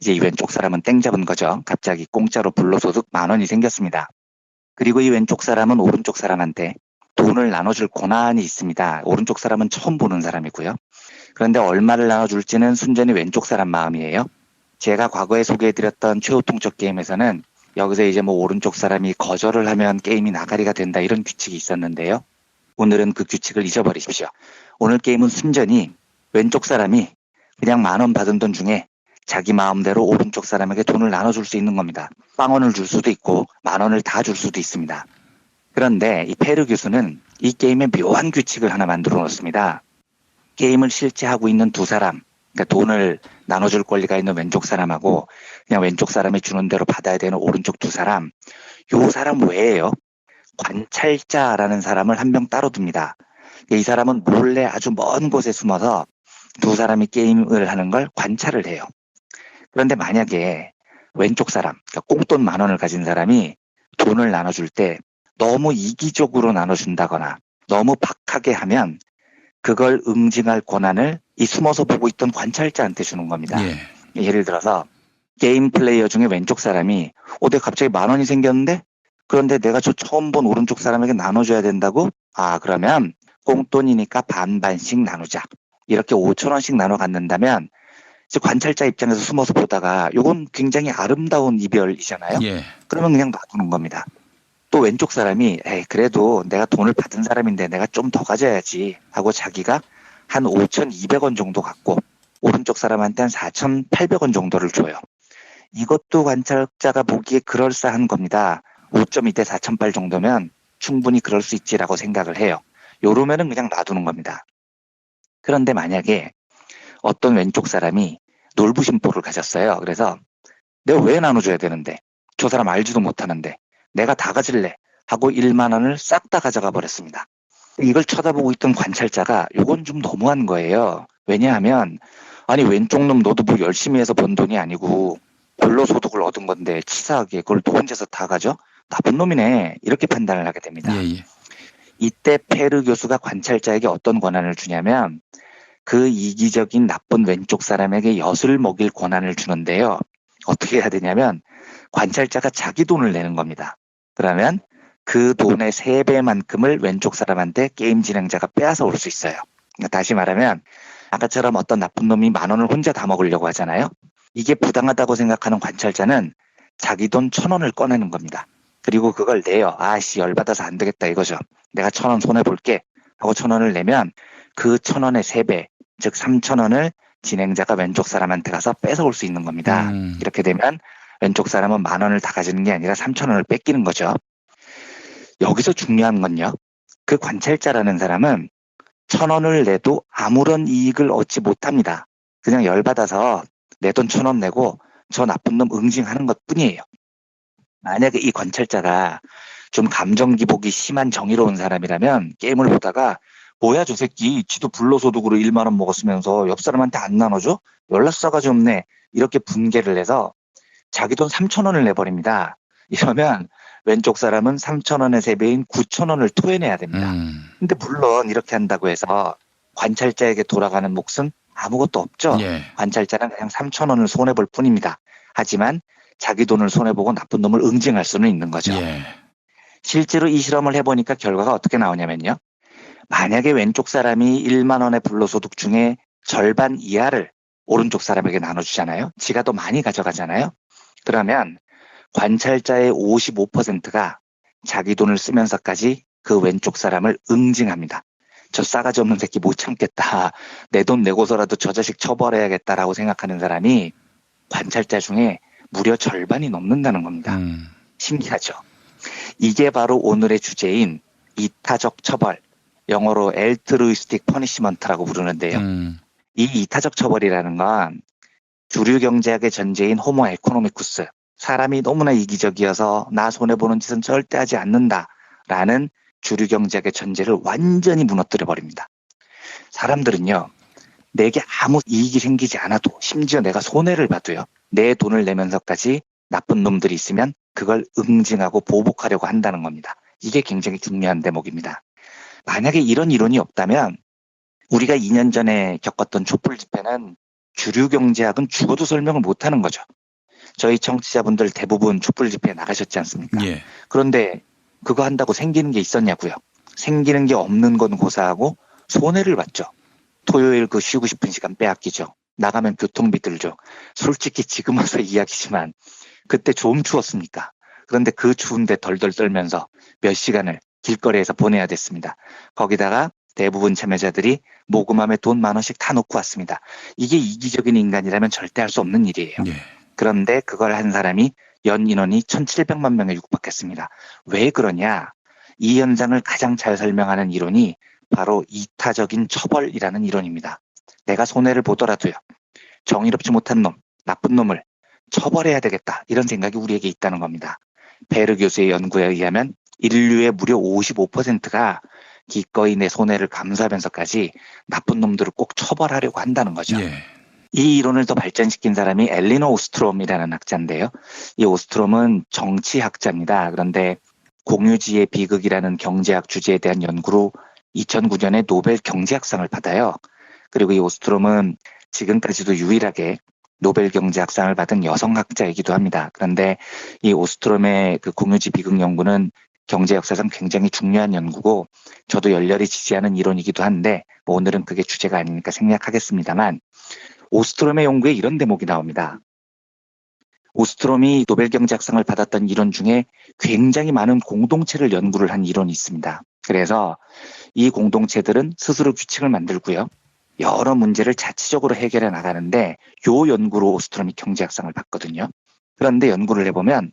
이제 이 왼쪽 사람은 땡 잡은 거죠. 갑자기 공짜로 불로소득 10,000원이 생겼습니다. 그리고 이 왼쪽 사람은 오른쪽 사람한테 돈을 나눠줄 권한이 있습니다. 오른쪽 사람은 처음 보는 사람이고요. 그런데 얼마를 나눠줄지는 순전히 왼쪽 사람 마음이에요. 제가 과거에 소개해드렸던 최후 통첩 게임에서는 여기서 이제 뭐 오른쪽 사람이 거절을 하면 게임이 나가리가 된다 이런 규칙이 있었는데요. 오늘은 그 규칙을 잊어버리십시오. 오늘 게임은 순전히 왼쪽 사람이 그냥 10,000원 받은 돈 중에 자기 마음대로 오른쪽 사람에게 돈을 나눠줄 수 있는 겁니다. 0,000원을 줄 수도 있고 10,000원을 다 줄 수도 있습니다. 그런데 이 페르 교수는 이 게임에 묘한 규칙을 하나 만들어 놓습니다. 게임을 실제 하고 있는 두 사람, 그러니까 돈을 나눠줄 권리가 있는 왼쪽 사람하고 그냥 왼쪽 사람이 주는 대로 받아야 되는 오른쪽 두 사람, 요 사람 외에요. 관찰자라는 사람을 한 명 따로 둡니다. 이 사람은 몰래 아주 먼 곳에 숨어서 두 사람이 게임을 하는 걸 관찰을 해요. 그런데 만약에 왼쪽 사람, 그러니까 꽁돈 10,000원을 가진 사람이 돈을 나눠줄 때 너무 이기적으로 나눠준다거나 너무 박하게 하면 그걸 응징할 권한을 이 숨어서 보고 있던 관찰자한테 주는 겁니다. 예. 예를 들어서 게임 플레이어 중에 왼쪽 사람이 내가 갑자기 10,000원이 생겼는데 그런데 내가 저 처음 본 오른쪽 사람에게 나눠줘야 된다고? 그러면 꽁돈이니까 반반씩 나누자. 이렇게 5,000원씩 나눠 갖는다면 관찰자 입장에서 숨어서 보다가 이건 굉장히 아름다운 이별이잖아요. 예. 그러면 그냥 놔두는 겁니다. 또 왼쪽 사람이 그래도 내가 돈을 받은 사람인데 내가 좀 더 가져야지 하고 자기가 한 5,200원 정도 갖고 오른쪽 사람한테 한 4,800원 정도를 줘요. 이것도 관찰자가 보기에 그럴싸한 겁니다. 5.2대 4,800 정도면 충분히 그럴 수 있지라고 생각을 해요. 요러면은 그냥 놔두는 겁니다. 그런데 만약에 어떤 왼쪽 사람이 놀부심보를 가졌어요. 그래서 내가 왜 나눠줘야 되는데, 저 사람 알지도 못하는데 내가 다 가질래 하고 1만 원을 싹 다 가져가 버렸습니다. 이걸 쳐다보고 있던 관찰자가 요건 좀 너무한 거예요. 왜냐하면 아니 왼쪽 놈 너도 뭐 열심히 해서 번 돈이 아니고 불로소득을 얻은 건데 치사하게 그걸 너 혼자서 다 가져? 나쁜 놈이네. 이렇게 판단을 하게 됩니다. 이때 페르 교수가 관찰자에게 어떤 권한을 주냐면 그 이기적인 나쁜 왼쪽 사람에게 엿을 먹일 권한을 주는데요. 어떻게 해야 되냐면 관찰자가 자기 돈을 내는 겁니다. 그러면 그 돈의 3배만큼을 왼쪽 사람한테 게임 진행자가 빼앗아 올 수 있어요. 그러니까 다시 말하면 아까처럼 어떤 나쁜 놈이 10,000원을 혼자 다 먹으려고 하잖아요. 이게 부당하다고 생각하는 관찰자는 자기 돈 1,000원을 꺼내는 겁니다. 그리고 그걸 내요. 아씨 열받아서 안 되겠다 이거죠. 내가 1,000원 손해볼게 하고 1,000원을 내면 그 1,000원의 3배, 즉 3,000원을 진행자가 왼쪽 사람한테 가서 뺏어올 수 있는 겁니다. 이렇게 되면 왼쪽 사람은 10,000원을 다 가지는 게 아니라 3,000원을 뺏기는 거죠. 여기서 중요한 건요. 그 관찰자라는 사람은 1,000원을 내도 아무런 이익을 얻지 못합니다. 그냥 열받아서 내 돈 1,000원 내고 저 나쁜 놈 응징하는 것 뿐이에요. 만약에 이 관찰자가 좀 감정 기복이 심한 정의로운 사람이라면 게임을 보다가 뭐야 저 새끼 지도 불로소득으로 1만 원 먹었으면서 옆 사람한테 안 나눠줘? 연락사가지 없네. 이렇게 분개를 해서 자기 돈 3,000원을 내버립니다. 이러면 왼쪽 사람은 3,000원의 3배인 9,000원을 토해내야 됩니다. 근데 물론 이렇게 한다고 해서 관찰자에게 돌아가는 몫은 아무것도 없죠. 관찰자는 그냥 3,000원을 손해볼 뿐입니다. 하지만 자기 돈을 손해보고 나쁜 놈을 응징할 수는 있는 거죠. 실제로 이 실험을 해보니까 결과가 어떻게 나오냐면요. 만약에 왼쪽 사람이 1만 원의 불로소득 중에 절반 이하를 오른쪽 사람에게 나눠주잖아요. 지가 더 많이 가져가잖아요. 그러면 관찰자의 55%가 자기 돈을 쓰면서까지 그 왼쪽 사람을 응징합니다. 저 싸가지 없는 새끼 못 참겠다. 내 돈 내고서라도 저 자식 처벌해야겠다라고 생각하는 사람이 관찰자 중에 무려 절반이 넘는다는 겁니다. 신기하죠? 이게 바로 오늘의 주제인 이타적 처벌, 영어로 altruistic punishment라고 부르는데요. 이 이타적 처벌이라는 건 주류 경제학의 전제인 호모 에코노미쿠스, 사람이 너무나 이기적이어서 나 손해보는 짓은 절대 하지 않는다라는 주류 경제학의 전제를 완전히 무너뜨려 버립니다. 사람들은요, 내게 아무 이익이 생기지 않아도 심지어 내가 손해를 봐도요, 내 돈을 내면서까지 나쁜 놈들이 있으면 그걸 응징하고 보복하려고 한다는 겁니다. 이게 굉장히 중요한 대목입니다. 만약에 이런 이론이 없다면 우리가 2년 전에 겪었던 촛불 집회는 주류 경제학은 죽어도 설명을 못하는 거죠. 저희 청취자분들 대부분 촛불 집회에 나가셨지 않습니까? 그런데 그거 한다고 생기는 게 있었냐고요. 생기는 게 없는 건 고사하고 손해를 봤죠. 토요일 그 쉬고 싶은 시간 빼앗기죠. 나가면 교통비 들죠. 솔직히 지금 와서 이야기지만 그때 좀 추웠습니까? 그런데 그 추운데 덜덜 떨면서 몇 시간을 길거리에서 보내야 됐습니다. 거기다가 대부분 참여자들이 모금함에 돈 10,000원씩 다 놓고 왔습니다. 이게 이기적인 인간이라면 절대 할 수 없는 일이에요. 그런데 그걸 한 사람이 연 인원이 1,700만 명에 육박했습니다. 왜 그러냐? 이 현상을 가장 잘 설명하는 이론이 바로 이타적인 처벌이라는 이론입니다. 내가 손해를 보더라도요, 정의롭지 못한 놈, 나쁜 놈을 처벌해야 되겠다, 이런 생각이 우리에게 있다는 겁니다. 베르 교수의 연구에 의하면 인류의 무려 55%가 기꺼이 내 손해를 감수하면서까지 나쁜 놈들을 꼭 처벌하려고 한다는 거죠. 이 이론을 더 발전시킨 사람이 엘리너 오스트롬이라는 학자인데요. 이 오스트롬은 정치학자입니다. 그런데 공유지의 비극이라는 경제학 주제에 대한 연구로 2009년에 노벨 경제학상을 받아요. 그리고 이 오스트롬은 지금까지도 유일하게 노벨 경제학상을 받은 여성학자이기도 합니다. 그런데 이 오스트롬의 그 공유지 비극 연구는 경제 역사상 굉장히 중요한 연구고 저도 열렬히 지지하는 이론이기도 한데 뭐 오늘은 그게 주제가 아니니까 생략하겠습니다만, 오스트롬의 연구에 이런 대목이 나옵니다. 오스트롬이 노벨 경제학상을 받았던 이론 중에 굉장히 많은 공동체를 연구를 한 이론이 있습니다. 그래서 이 공동체들은 스스로 규칙을 만들고요, 여러 문제를 자치적으로 해결해 나가는데 요 연구로 오스트롬이 경제학상을 받거든요. 그런데 연구를 해보면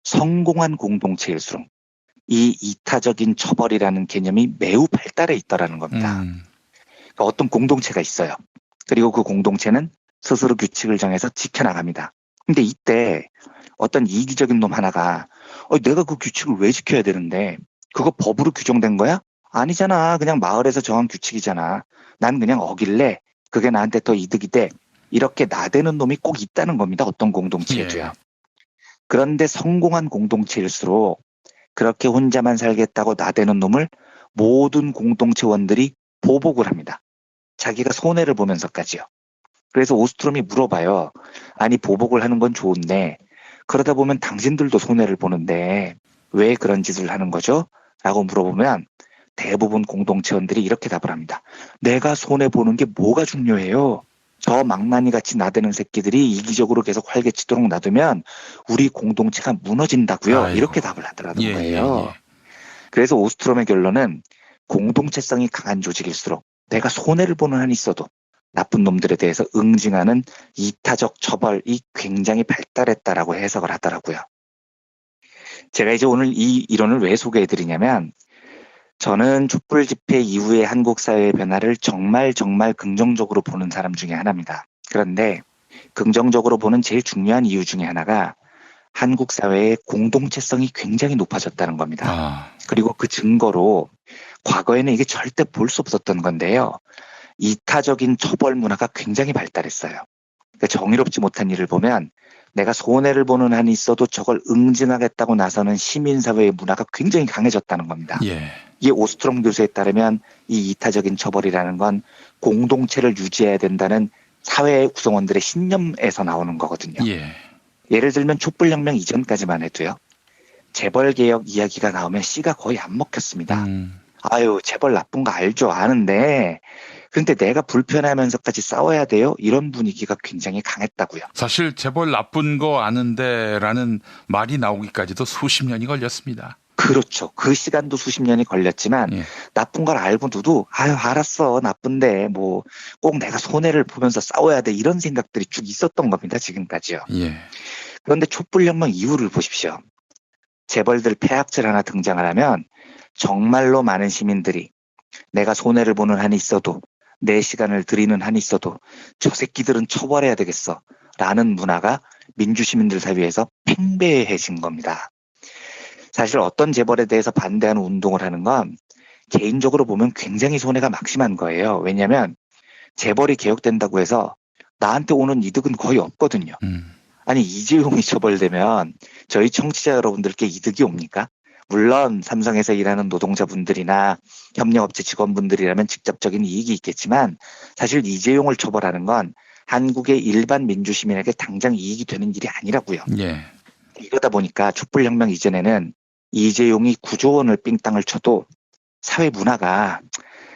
성공한 공동체일수록 이 이타적인 처벌이라는 개념이 매우 발달해 있더라는 겁니다. 그러니까 어떤 공동체가 있어요. 그리고 그 공동체는 스스로 규칙을 정해서 지켜나갑니다. 근데 이때 어떤 이기적인 놈 하나가 내가 그 규칙을 왜 지켜야 되는데 그거 법으로 규정된 거야? 아니잖아. 그냥 마을에서 정한 규칙이잖아. 난 그냥 어길래 그게 나한테 더 이득이 돼. 이렇게 나대는 놈이 꼭 있다는 겁니다. 어떤 공동체에도요. 그런데 성공한 공동체일수록 그렇게 혼자만 살겠다고 나대는 놈을 모든 공동체원들이 보복을 합니다. 자기가 손해를 보면서까지요. 그래서 오스트롬이 물어봐요. 아니 보복을 하는 건 좋은데 그러다 보면 당신들도 손해를 보는데 왜 그런 짓을 하는 거죠? 라고 물어보면 대부분 공동체원들이 이렇게 답을 합니다. 내가 손해보는 게 뭐가 중요해요? 저 망나니 같이 나대는 새끼들이 이기적으로 계속 활개치도록 놔두면 우리 공동체가 무너진다고요. 아이고. 이렇게 답을 하더라는 거예요. 그래서 오스트롬의 결론은 공동체성이 강한 조직일수록 내가 손해를 보는 한이 있어도 나쁜 놈들에 대해서 응징하는 이타적 처벌이 굉장히 발달했다라고 해석을 하더라고요. 제가 이제 오늘 이 이론을 왜 소개해드리냐면 저는 촛불 집회 이후의 한국 사회의 변화를 정말 긍정적으로 보는 사람 중에 하나입니다. 그런데 긍정적으로 보는 제일 중요한 이유 중에 하나가 한국 사회의 공동체성이 굉장히 높아졌다는 겁니다. 그리고 그 증거로 과거에는 이게 절대 볼 수 없었던 건데요. 이타적인 처벌 문화가 굉장히 발달했어요. 그러니까 정의롭지 못한 일을 보면 내가 손해를 보는 한이 있어도 저걸 응징하겠다고 나서는 시민사회의 문화가 굉장히 강해졌다는 겁니다. 이게 오스트롬 교수에 따르면 이 이타적인 처벌이라는 건 공동체를 유지해야 된다는 사회 구성원들의 신념에서 나오는 거거든요. 예를 들면 촛불혁명 이전까지만 해도요. 재벌개혁 이야기가 나오면 씨가 거의 안 먹혔습니다. 아유 재벌 나쁜 거 알죠. 아는데 그런데 내가 불편하면서까지 싸워야 돼요? 이런 분위기가 굉장히 강했다고요. 사실 재벌 나쁜 거 아는데라는 말이 나오기까지도 수십 년이 걸렸습니다. 그렇죠. 그 시간도 수십 년이 걸렸지만 나쁜 걸 알고도 아유 알았어 나쁜데 뭐 꼭 내가 손해를 보면서 싸워야 돼 이런 생각들이 쭉 있었던 겁니다. 지금까지요. 그런데 촛불혁명 이후를 보십시오. 재벌들 폐악질 하나 등장을 하면 정말로 많은 시민들이 내가 손해를 보는 한이 있어도 내 시간을 들이는 한이 있어도 저 새끼들은 처벌해야 되겠어 라는 문화가 민주시민들 사이에서 팽배해진 겁니다. 사실 어떤 재벌에 대해서 반대하는 운동을 하는 건 개인적으로 보면 굉장히 손해가 막심한 거예요. 왜냐하면 재벌이 개혁된다고 해서 나한테 오는 이득은 거의 없거든요. 아니 이재용이 처벌되면 저희 청취자 여러분들께 이득이 옵니까? 물론 삼성에서 일하는 노동자분들이나 협력업체 직원분들이라면 직접적인 이익이 있겠지만 사실 이재용을 처벌하는 건 한국의 일반 민주시민에게 당장 이익이 되는 일이 아니라고요. 이러다 보니까 촛불혁명 이전에는 이재용이 9조 원을 삥땅을 쳐도 사회 문화가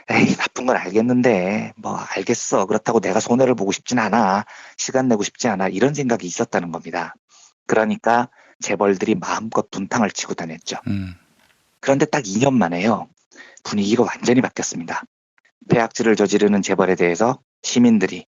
에이 나쁜 건 알겠는데 뭐 알겠어 그렇다고 내가 손해를 보고 싶진 않아 시간 내고 싶지 않아 이런 생각이 있었다는 겁니다. 그러니까 재벌들이 마음껏 분탕을 치고 다녔죠. 그런데 딱 2년 만에요. 분위기가 완전히 바뀌었습니다. 폐악질을 저지르는 재벌에 대해서 시민들이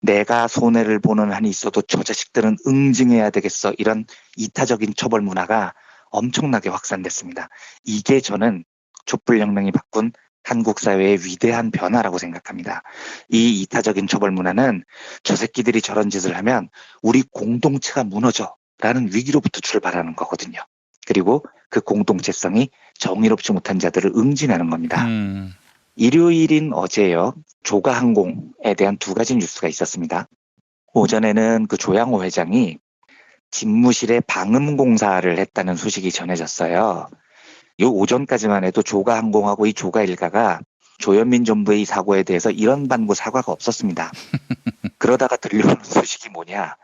내가 손해를 보는 한이 있어도 저 자식들은 응징해야 되겠어 이런 이타적인 처벌 문화가 엄청나게 확산됐습니다. 이게 저는 촛불혁명이 바꾼 한국 사회의 위대한 변화라고 생각합니다. 이 이타적인 처벌 문화는 저 새끼들이 저런 짓을 하면 우리 공동체가 무너져 라는 위기로부터 출발하는 거거든요. 그리고 그 공동체성이 정의롭지 못한 자들을 응징하는 겁니다. 일요일인 어제요. 조가항공에 대한 2가지 뉴스가 있었습니다. 오전에는 그 조양호 회장이 집무실에 방음공사를 했다는 소식이 전해졌어요. 요 오전까지만 해도 조가항공하고 이 조가일가가 조현민 정부의 이 사고에 대해서 이런 반구 사과가 없었습니다. 그러다가 들려오는 소식이 뭐냐.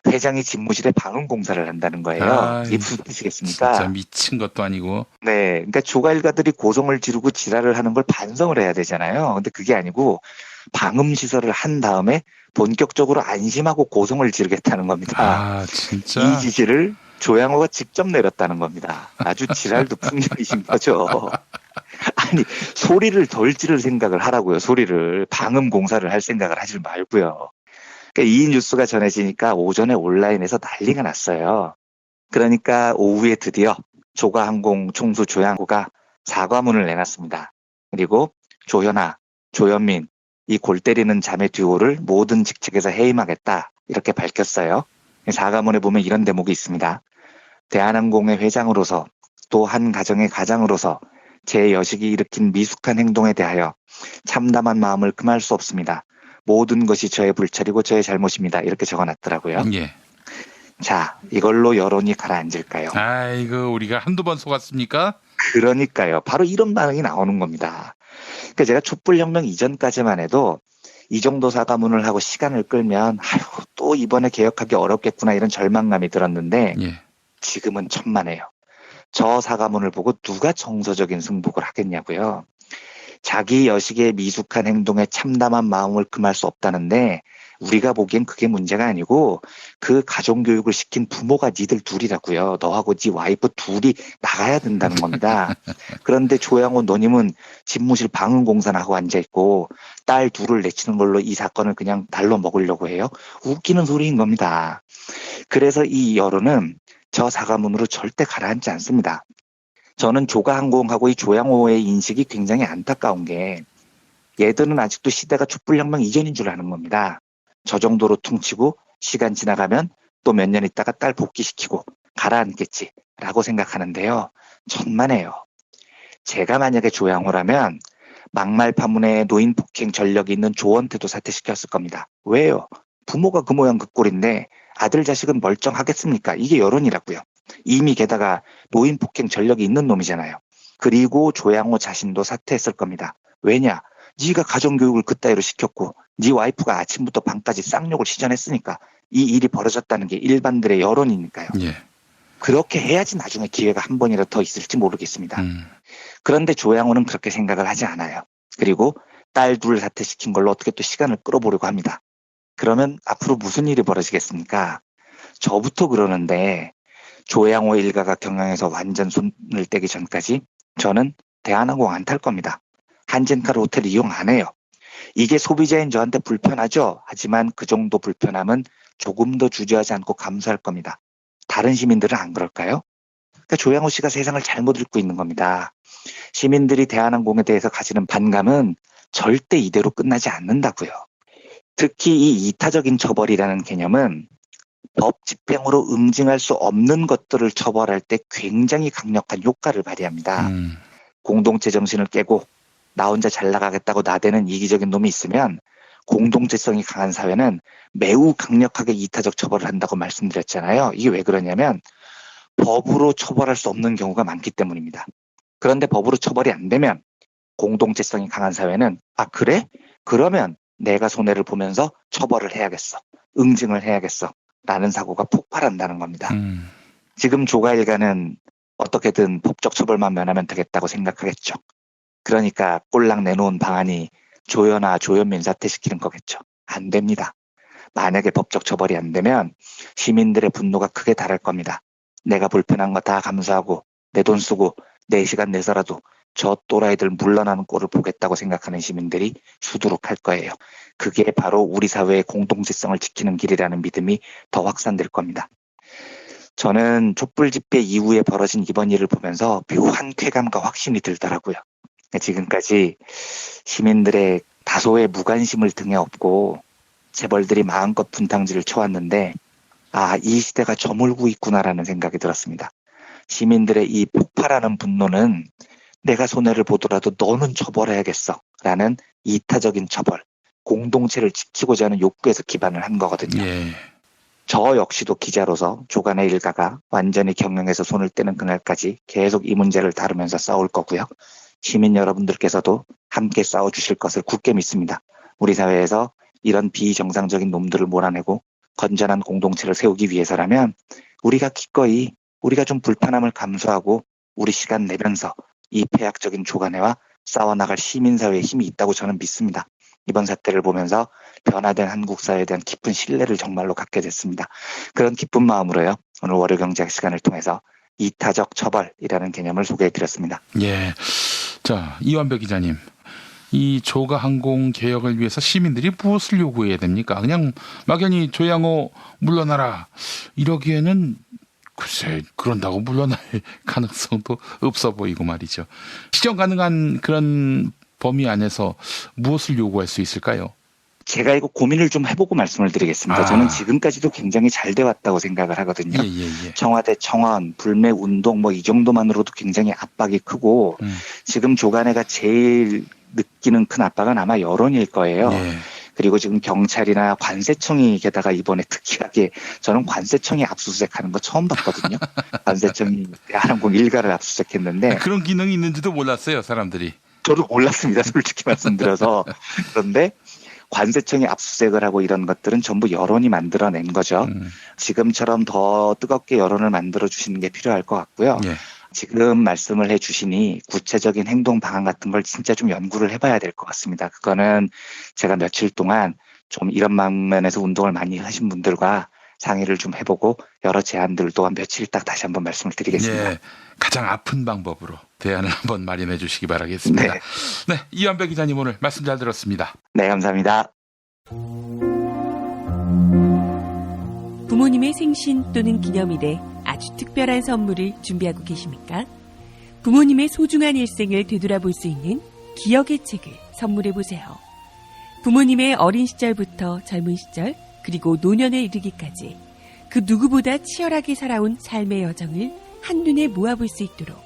회장이 집무실에 방음공사를 한다는 거예요. 이게 무슨 뜻이겠습니까? 진짜 미친 것도 아니고. 네, 그러니까 조가일가들이 고성을 지르고 지랄을 하는 걸 반성을 해야 되잖아요. 근데 그게 아니고 방음시설을 한 다음에 본격적으로 안심하고 고성을 지르겠다는 겁니다. 진짜. 이 지시를 조양호가 직접 내렸다는 겁니다. 아주 지랄도 풍년이신 거죠. 아니 아니, 소리를 덜 지를 생각을 하라고요. 소리를. 방음 공사를 할 생각을 하지 말고요. 그러니까 이 뉴스가 전해지니까 오전에 온라인에서 난리가 났어요. 그러니까 오후에 드디어 조가항공 총수 조양호가 사과문을 내놨습니다. 그리고 조현아, 조현민, 이 골 때리는 자매 듀오를 모든 직책에서 해임하겠다 이렇게 밝혔어요. 사과문에 보면 이런 대목이 있습니다. 대한항공의 회장으로서 또 한 가정의 가장으로서 제 여식이 일으킨 미숙한 행동에 대하여 참담한 마음을 금할 수 없습니다. 모든 것이 저의 불찰이고 저의 잘못입니다. 이렇게 적어놨더라고요. 예. 자, 이걸로 여론이 가라앉을까요? 아이고, 우리가 한두 번 속았습니까? 그러니까요. 바로 이런 반응이 나오는 겁니다. 그러니까 제가 촛불혁명 이전까지만 해도 이 정도 사과문을 하고 시간을 끌면 아유, 또 이번에 개혁하기 어렵겠구나 이런 절망감이 들었는데 예. 지금은 천만에요. 저 사과문을 보고 누가 정서적인 승복을 하겠냐고요. 자기 여식의 미숙한 행동에 참담한 마음을 금할 수 없다는데 우리가 보기엔 그게 문제가 아니고 그 가정교육을 시킨 부모가 니들 둘이라고요. 너하고 네 와이프 둘이 나가야 된다는 겁니다. 그런데 조양호 너님은 집무실 방음공사나 하고 앉아있고 딸 둘을 내치는 걸로 이 사건을 그냥 날로 먹으려고 해요. 웃기는 소리인 겁니다. 그래서 이 여론은 저 사과문으로 절대 가라앉지 않습니다. 저는 조가항공하고 이 조양호의 인식이 굉장히 안타까운 게 얘들은 아직도 시대가 촛불혁명 이전인 줄 아는 겁니다. 저 정도로 퉁치고 시간 지나가면 또 몇 년 있다가 딸 복귀시키고 가라앉겠지라고 생각하는데요. 천만에요. 제가 만약에 조양호라면 막말 파문에 노인 폭행 전력이 있는 조원태도 사퇴시켰을 겁니다. 왜요? 부모가 그 모양 그 꼴인데 아들 자식은 멀쩡하겠습니까? 이게 여론이라고요. 이미 게다가 노인 폭행 전력이 있는 놈이잖아요. 그리고 조양호 자신도 사퇴했을 겁니다. 왜냐? 네가 가정교육을 그따위로 시켰고 네 와이프가 아침부터 밤까지 쌍욕을 시전했으니까 이 일이 벌어졌다는 게 일반들의 여론이니까요. 예. 그렇게 해야지 나중에 기회가 한 번이라도 더 있을지 모르겠습니다. 그런데 조양호는 그렇게 생각을 하지 않아요. 그리고 딸 둘 사퇴시킨 걸로 어떻게 또 시간을 끌어보려고 합니다. 그러면 앞으로 무슨 일이 벌어지겠습니까? 저부터 그러는데 조양호 일가가 경영에서 완전 손을 떼기 전까지 저는 대한항공 안 탈 겁니다. 한진카를 호텔 이용 안 해요. 이게 소비자인 저한테 불편하죠. 하지만 그 정도 불편함은 조금 더 주저하지 않고 감수할 겁니다. 다른 시민들은 안 그럴까요? 그러니까 조양호 씨가 세상을 잘못 읽고 있는 겁니다. 시민들이 대한항공에 대해서 가지는 반감은 절대 이대로 끝나지 않는다고요. 특히 이 이타적인 처벌이라는 개념은 법 집행으로 응징할 수 없는 것들을 처벌할 때 굉장히 강력한 효과를 발휘합니다. 공동체 정신을 깨고 나 혼자 잘 나가겠다고 나대는 이기적인 놈이 있으면 공동체성이 강한 사회는 매우 강력하게 이타적 처벌을 한다고 말씀드렸잖아요. 이게 왜 그러냐면 법으로 처벌할 수 없는 경우가 많기 때문입니다. 그런데 법으로 처벌이 안 되면 공동체성이 강한 사회는 아 그래? 그러면 내가 손해를 보면서 처벌을 해야겠어. 응징을 해야겠어. 라는 사고가 폭발한다는 겁니다. 지금 조가 일가는 어떻게든 법적 처벌만 면하면 되겠다고 생각하겠죠. 그러니까 꼴랑 내놓은 방안이 조현아, 조현민 사퇴시키는 거겠죠. 안 됩니다. 만약에 법적 처벌이 안 되면 시민들의 분노가 크게 달할 겁니다. 내가 불편한 거 다 감수하고 내 돈 쓰고 내 시간 내서라도 저 또라이들 물러나는 꼴을 보겠다고 생각하는 시민들이 수두룩할 거예요. 그게 바로 우리 사회의 공동체성을 지키는 길이라는 믿음이 더 확산될 겁니다. 저는 촛불 집회 이후에 벌어진 이번 일을 보면서 묘한 쾌감과 확신이 들더라고요. 지금까지 시민들의 다소의 무관심을 등에 업고 재벌들이 마음껏 분탕질을 쳐왔는데 아, 이 시대가 저물고 있구나라는 생각이 들었습니다. 시민들의 이 폭발하는 분노는 내가 손해를 보더라도 너는 처벌해야겠어 라는 이타적인 처벌, 공동체를 지키고자 하는 욕구에서 기반을 한 거거든요. 예. 저 역시도 기자로서 조간의 일가가 완전히 경영에서 손을 떼는 그날까지 계속 이 문제를 다루면서 싸울 거고요. 시민 여러분들께서도 함께 싸워주실 것을 굳게 믿습니다. 우리 사회에서 이런 비정상적인 놈들을 몰아내고 건전한 공동체를 세우기 위해서라면 우리가 기꺼이 우리가 좀 불편함을 감수하고 우리 시간 내면서 이 폐악적인 조간회와 싸워나갈 시민사회의 힘이 있다고 저는 믿습니다. 이번 사태를 보면서 변화된 한국 사회에 대한 깊은 신뢰를 정말로 갖게 됐습니다. 그런 기쁜 마음으로요. 오늘 월요경제학 시간을 통해서 이타적 처벌이라는 개념을 소개해드렸습니다. 예. 자, 이완배 기자님. 이 조가 항공 개혁을 위해서 시민들이 무엇을 요구해야 됩니까? 그냥 막연히 조양호 물러나라 이러기에는 글쎄 그런다고 물러날 가능성도 없어 보이고 말이죠. 실현 가능한 그런 범위 안에서 무엇을 요구할 수 있을까요? 제가 이거 고민을 좀 해보고 말씀을 드리겠습니다. 저는 지금까지도 굉장히 잘 돼 왔다고 생각을 하거든요. 청와대 청원, 불매 운동 뭐 이 정도만으로도 굉장히 압박이 크고 지금 조간에가 제일 느끼는 큰 압박은 아마 여론일 거예요. 그리고 지금 경찰이나 관세청이 게다가 이번에 특이하게 저는 관세청이 압수수색하는 거 처음 봤거든요. 관세청이 대한항공 일가를 압수수색했는데 그런 기능이 있는지도 몰랐어요, 사람들이. 저도 몰랐습니다, 솔직히 말씀드려서. 그런데 관세청이 압수수색을 하고 이런 것들은 전부 여론이 만들어낸 거죠. 지금처럼 더 뜨겁게 여론을 만들어 주시는 게 필요할 것 같고요. 지금 말씀을 해 주시니 구체적인 행동 방안 같은 걸 진짜 좀 연구를 해봐야 될 것 같습니다. 그거는 제가 며칠 동안 좀 이런 방면에서 운동을 많이 하신 분들과 상의를 좀 해보고 여러 제안들도 한 며칠 딱 다시 한번 말씀을 드리겠습니다. 예, 가장 아픈 방법으로 대안을 한번 마련해 주시기 바라겠습니다. 네, 이완배 기자님 오늘 말씀 잘 들었습니다. 네, 감사합니다. 부모님의 생신 또는 기념일에 아주 특별한 선물을 준비하고 계십니까? 부모님의 소중한 일생을 되돌아볼 수 있는 기억의 책을 선물해보세요. 부모님의 어린 시절부터 젊은 시절 그리고 노년에 이르기까지 그 누구보다 치열하게 살아온 삶의 여정을 한눈에 모아볼 수 있도록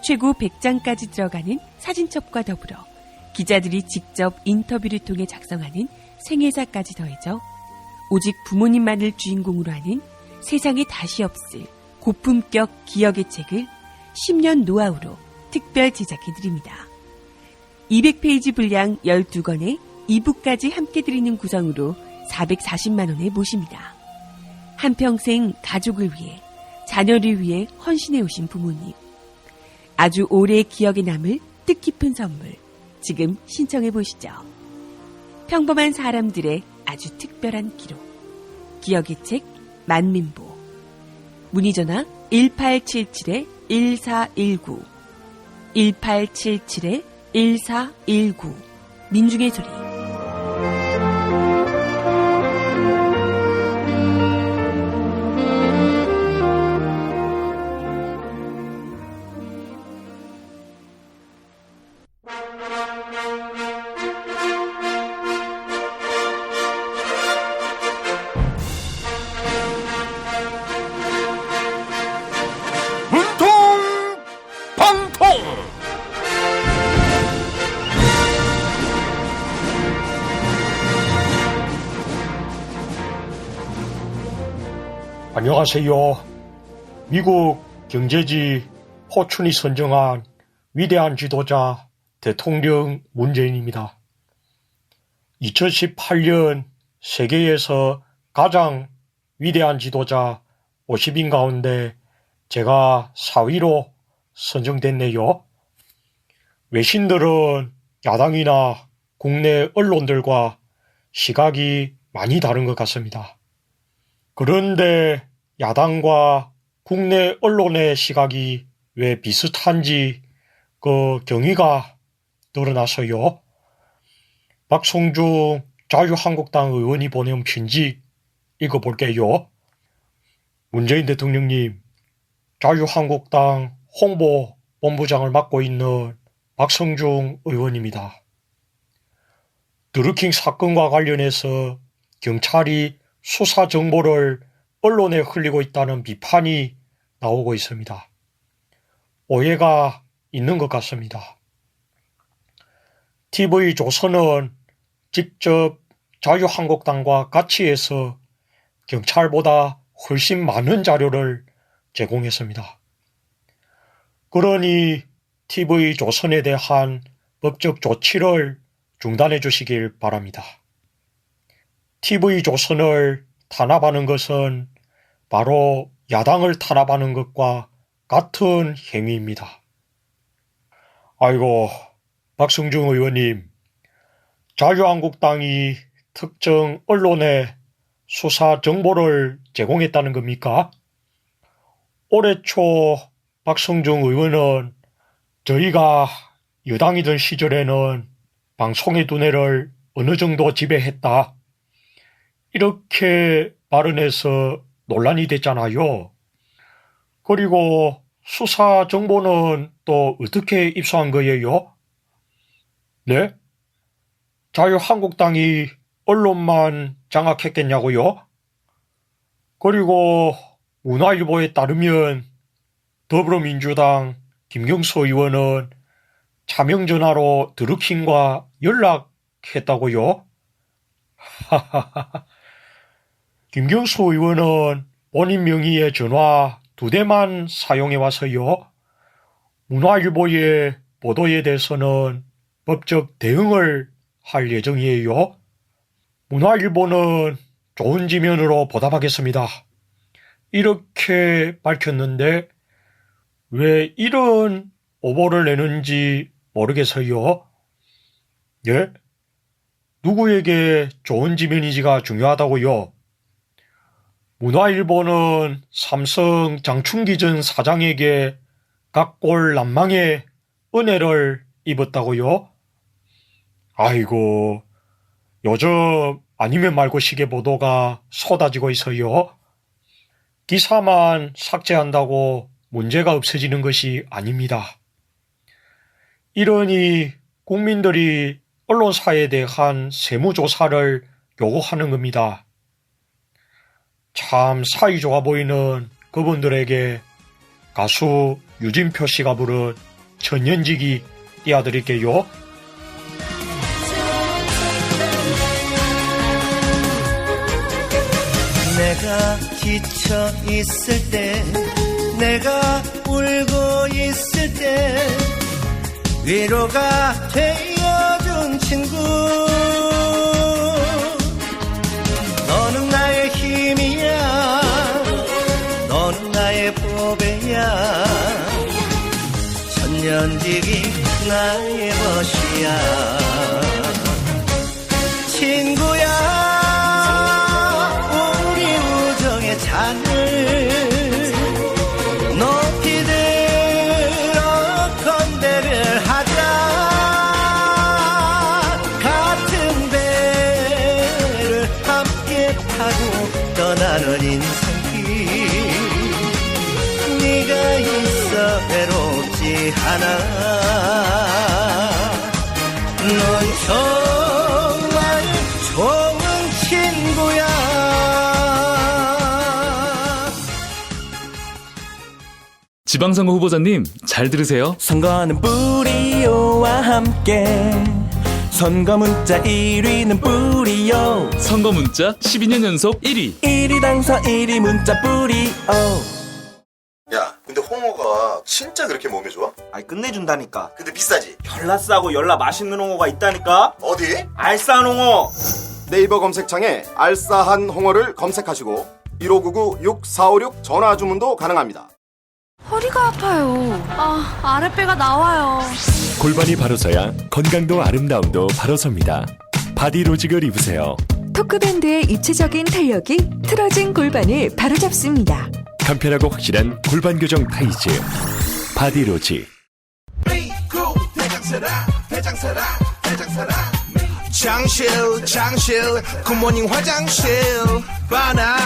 최고 100장까지 들어가는 사진첩과 더불어 기자들이 직접 인터뷰를 통해 작성하는 생애사까지 더해져 오직 부모님만을 주인공으로 하는 세상에 다시 없을 고품격 기억의 책을 10년 노하우로 특별 제작해드립니다. 200페이지 분량 12권에 2부까지 함께 드리는 구성으로 440만 원에 모십니다. 한평생 가족을 위해 자녀를 위해 헌신해 오신 부모님. 아주 오래 기억에 남을 뜻깊은 선물 지금 신청해 보시죠. 평범한 사람들의 아주 특별한 기록. 기억의 책 만민보. 문의전화 1877-1419 1877-1419 민중의 소리. 안녕하세요. 미국 경제지 포춘이 선정한 위대한 지도자 대통령 문재인입니다. 2018년 세계에서 가장 위대한 지도자 50인 가운데 제가 4위로 선정됐네요. 외신들은 야당이나 국내 언론들과 시각이 많이 다른 것 같습니다. 그런데 야당과 국내 언론의 시각이 왜 비슷한지 그 경위가 드러나서요. 박성중 자유한국당 의원이 보낸 편지 읽어볼게요. 문재인 대통령님, 자유한국당 홍보본부장을 맡고 있는 박성중 의원입니다. 드루킹 사건과 관련해서 경찰이 수사 정보를 언론에 흘리고 있다는 비판이 나오고 있습니다. 오해가 있는 것 같습니다. TV조선은 직접 자유한국당과 같이 해서 경찰보다 훨씬 많은 자료를 제공했습니다. 그러니 TV조선에 대한 법적 조치를 중단해 주시길 바랍니다. TV조선을 탄압하는 것은 바로 야당을 탄압하는 것과 같은 행위입니다. 아이고, 박성중 의원님, 자유한국당이 특정 언론에 수사 정보를 제공했다는 겁니까? 올해 초 박성중 의원은 저희가 여당이던 시절에는 방송의 두뇌를 어느 정도 지배했다. 이렇게 발언해서 논란이 됐잖아요. 그리고 수사 정보는 또 어떻게 입수한 거예요? 네? 자유한국당이 언론만 장악했겠냐고요? 그리고 문화일보에 따르면 더불어민주당 김경수 의원은 차명전화로 드루킹과 연락했다고요? 김경수 의원은 본인 명의의 전화 2대만 사용해와서요. 문화일보의 보도에 대해서는 법적 대응을 할 예정이에요. 문화일보는 좋은 지면으로 보답하겠습니다. 이렇게 밝혔는데 왜 이런 오보를 내는지 모르겠어요. 예? 누구에게 좋은 지면이지가 중요하다고요? 문화일보는 삼성 장충기 전 사장에게 각골난망의 은혜를 입었다고요? 아이고, 요즘 아니면 말고 식의 보도가 쏟아지고 있어요. 기사만 삭제한다고 문제가 없어지는 것이 아닙니다. 이러니 국민들이 언론사에 대한 세무조사를 요구하는 겁니다. 참 사이좋아 보이는 그분들에게 가수 유진표 씨가 부른 천년지기 띄워드릴게요. 내가 지쳐 있을 때, 내가 울고 있을 때 위로가 되어준 친구, 너는 나의 힘이야, 너는 나의 보배야, 천년지기 나의 벗이야. 친구야, 우리 우정의 잔을 높이 들어 건배를 하자. 같은 배를 함께 타고 떠나는 인생길, 네가 있어 외롭지 않아. 넌 정말 좋은 친구야. 지방선거 후보자님, 잘 들으세요. 선거는 뿌리오와 함께, 선거 문자 1위는 뿌리오. 선거 문자 12년 연속 1위. 1위 당선 1위 문자 뿌리오. 야, 근데 홍어가 진짜 그렇게 몸에 좋아? 아니, 끝내준다니까. 근데 비싸지? 열나 싸고 열나 맛있는 홍어가 있다니까. 어디? 알싸한 홍어. 네이버 검색창에 알싸한 홍어를 검색하시고 1599-6456 전화 주문도 가능합니다. 허리가 아파요. 아랫배가 나와요. 골반이 바로 서야 건강도 아름다움도 바로 섭니다. 바디로직을 입으세요. 토크밴드의 입체적인 탄력이 틀어진 골반을 바로잡습니다. 간편하고 확실한 골반 교정 타이즈 바디로직. 장실 굿모닝 화장실 바나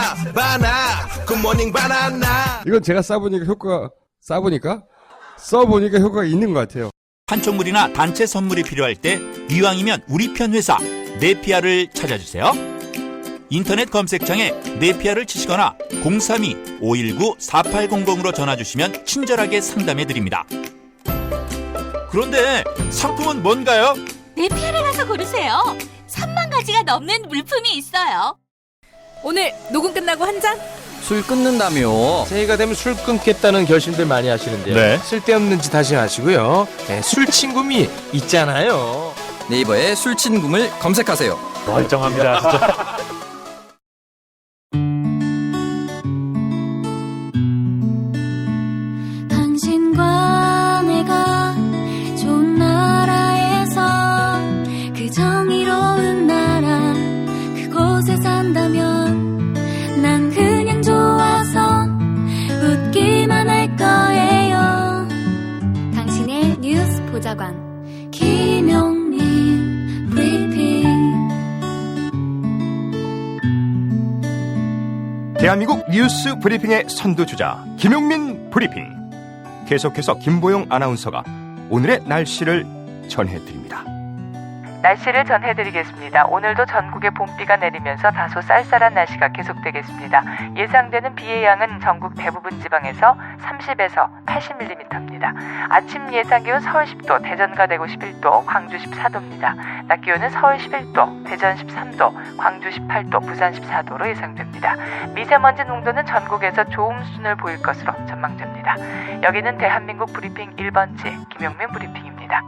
굿모닝 바나나. 이건 제가 써보니까 효과가 있는 것 같아요. 판촉물이나 단체 선물이 필요할 때 이왕이면 우리 편 회사 네피아를 찾아주세요. 인터넷 검색창에 네피아를 치시거나 032-519-4800으로 전화주시면 친절하게 상담해드립니다. 그런데 상품은 뭔가요? 네피아를 가서 고르세요. 3만 가지가 넘는 물품이 있어요. 오늘 녹음 끝나고 한 잔? 술 끊는다며. 새해가 되면 술 끊겠다는 결심들 많이 하시는데요. 네. 쓸데없는 짓 하지 마시고요. 네, 술친구미 있잖아요. 네이버에 술친구를 검색하세요. 멀쩡합니다, 진짜. 당신과 내가 좋은 나라에서 그 정의로운 나라 그곳에 산다면 난 그냥 좋아서 웃기만 할 거예요. 당신의 뉴스 보좌관 뉴스 브리핑의 선두주자 김용민 브리핑. 계속해서 김보영 아나운서가 오늘의 날씨를 전해드립니다. 날씨를 전해드리겠습니다. 오늘도 전국에 봄비가 내리면서 다소 쌀쌀한 날씨가 계속되겠습니다. 예상되는 비의 양은 전국 대부분 지방에서 30에서 80mm입니다. 아침 예상 기온 서울 10도, 대전과 대구 11도, 광주 14도입니다. 낮 기온은 서울 11도, 대전 13도, 광주 18도, 부산 14도로 예상됩니다. 미세먼지 농도는 전국에서 좋음 수준을 보일 것으로 전망됩니다. 여기는 대한민국 브리핑 1번지 김용민 브리핑입니다.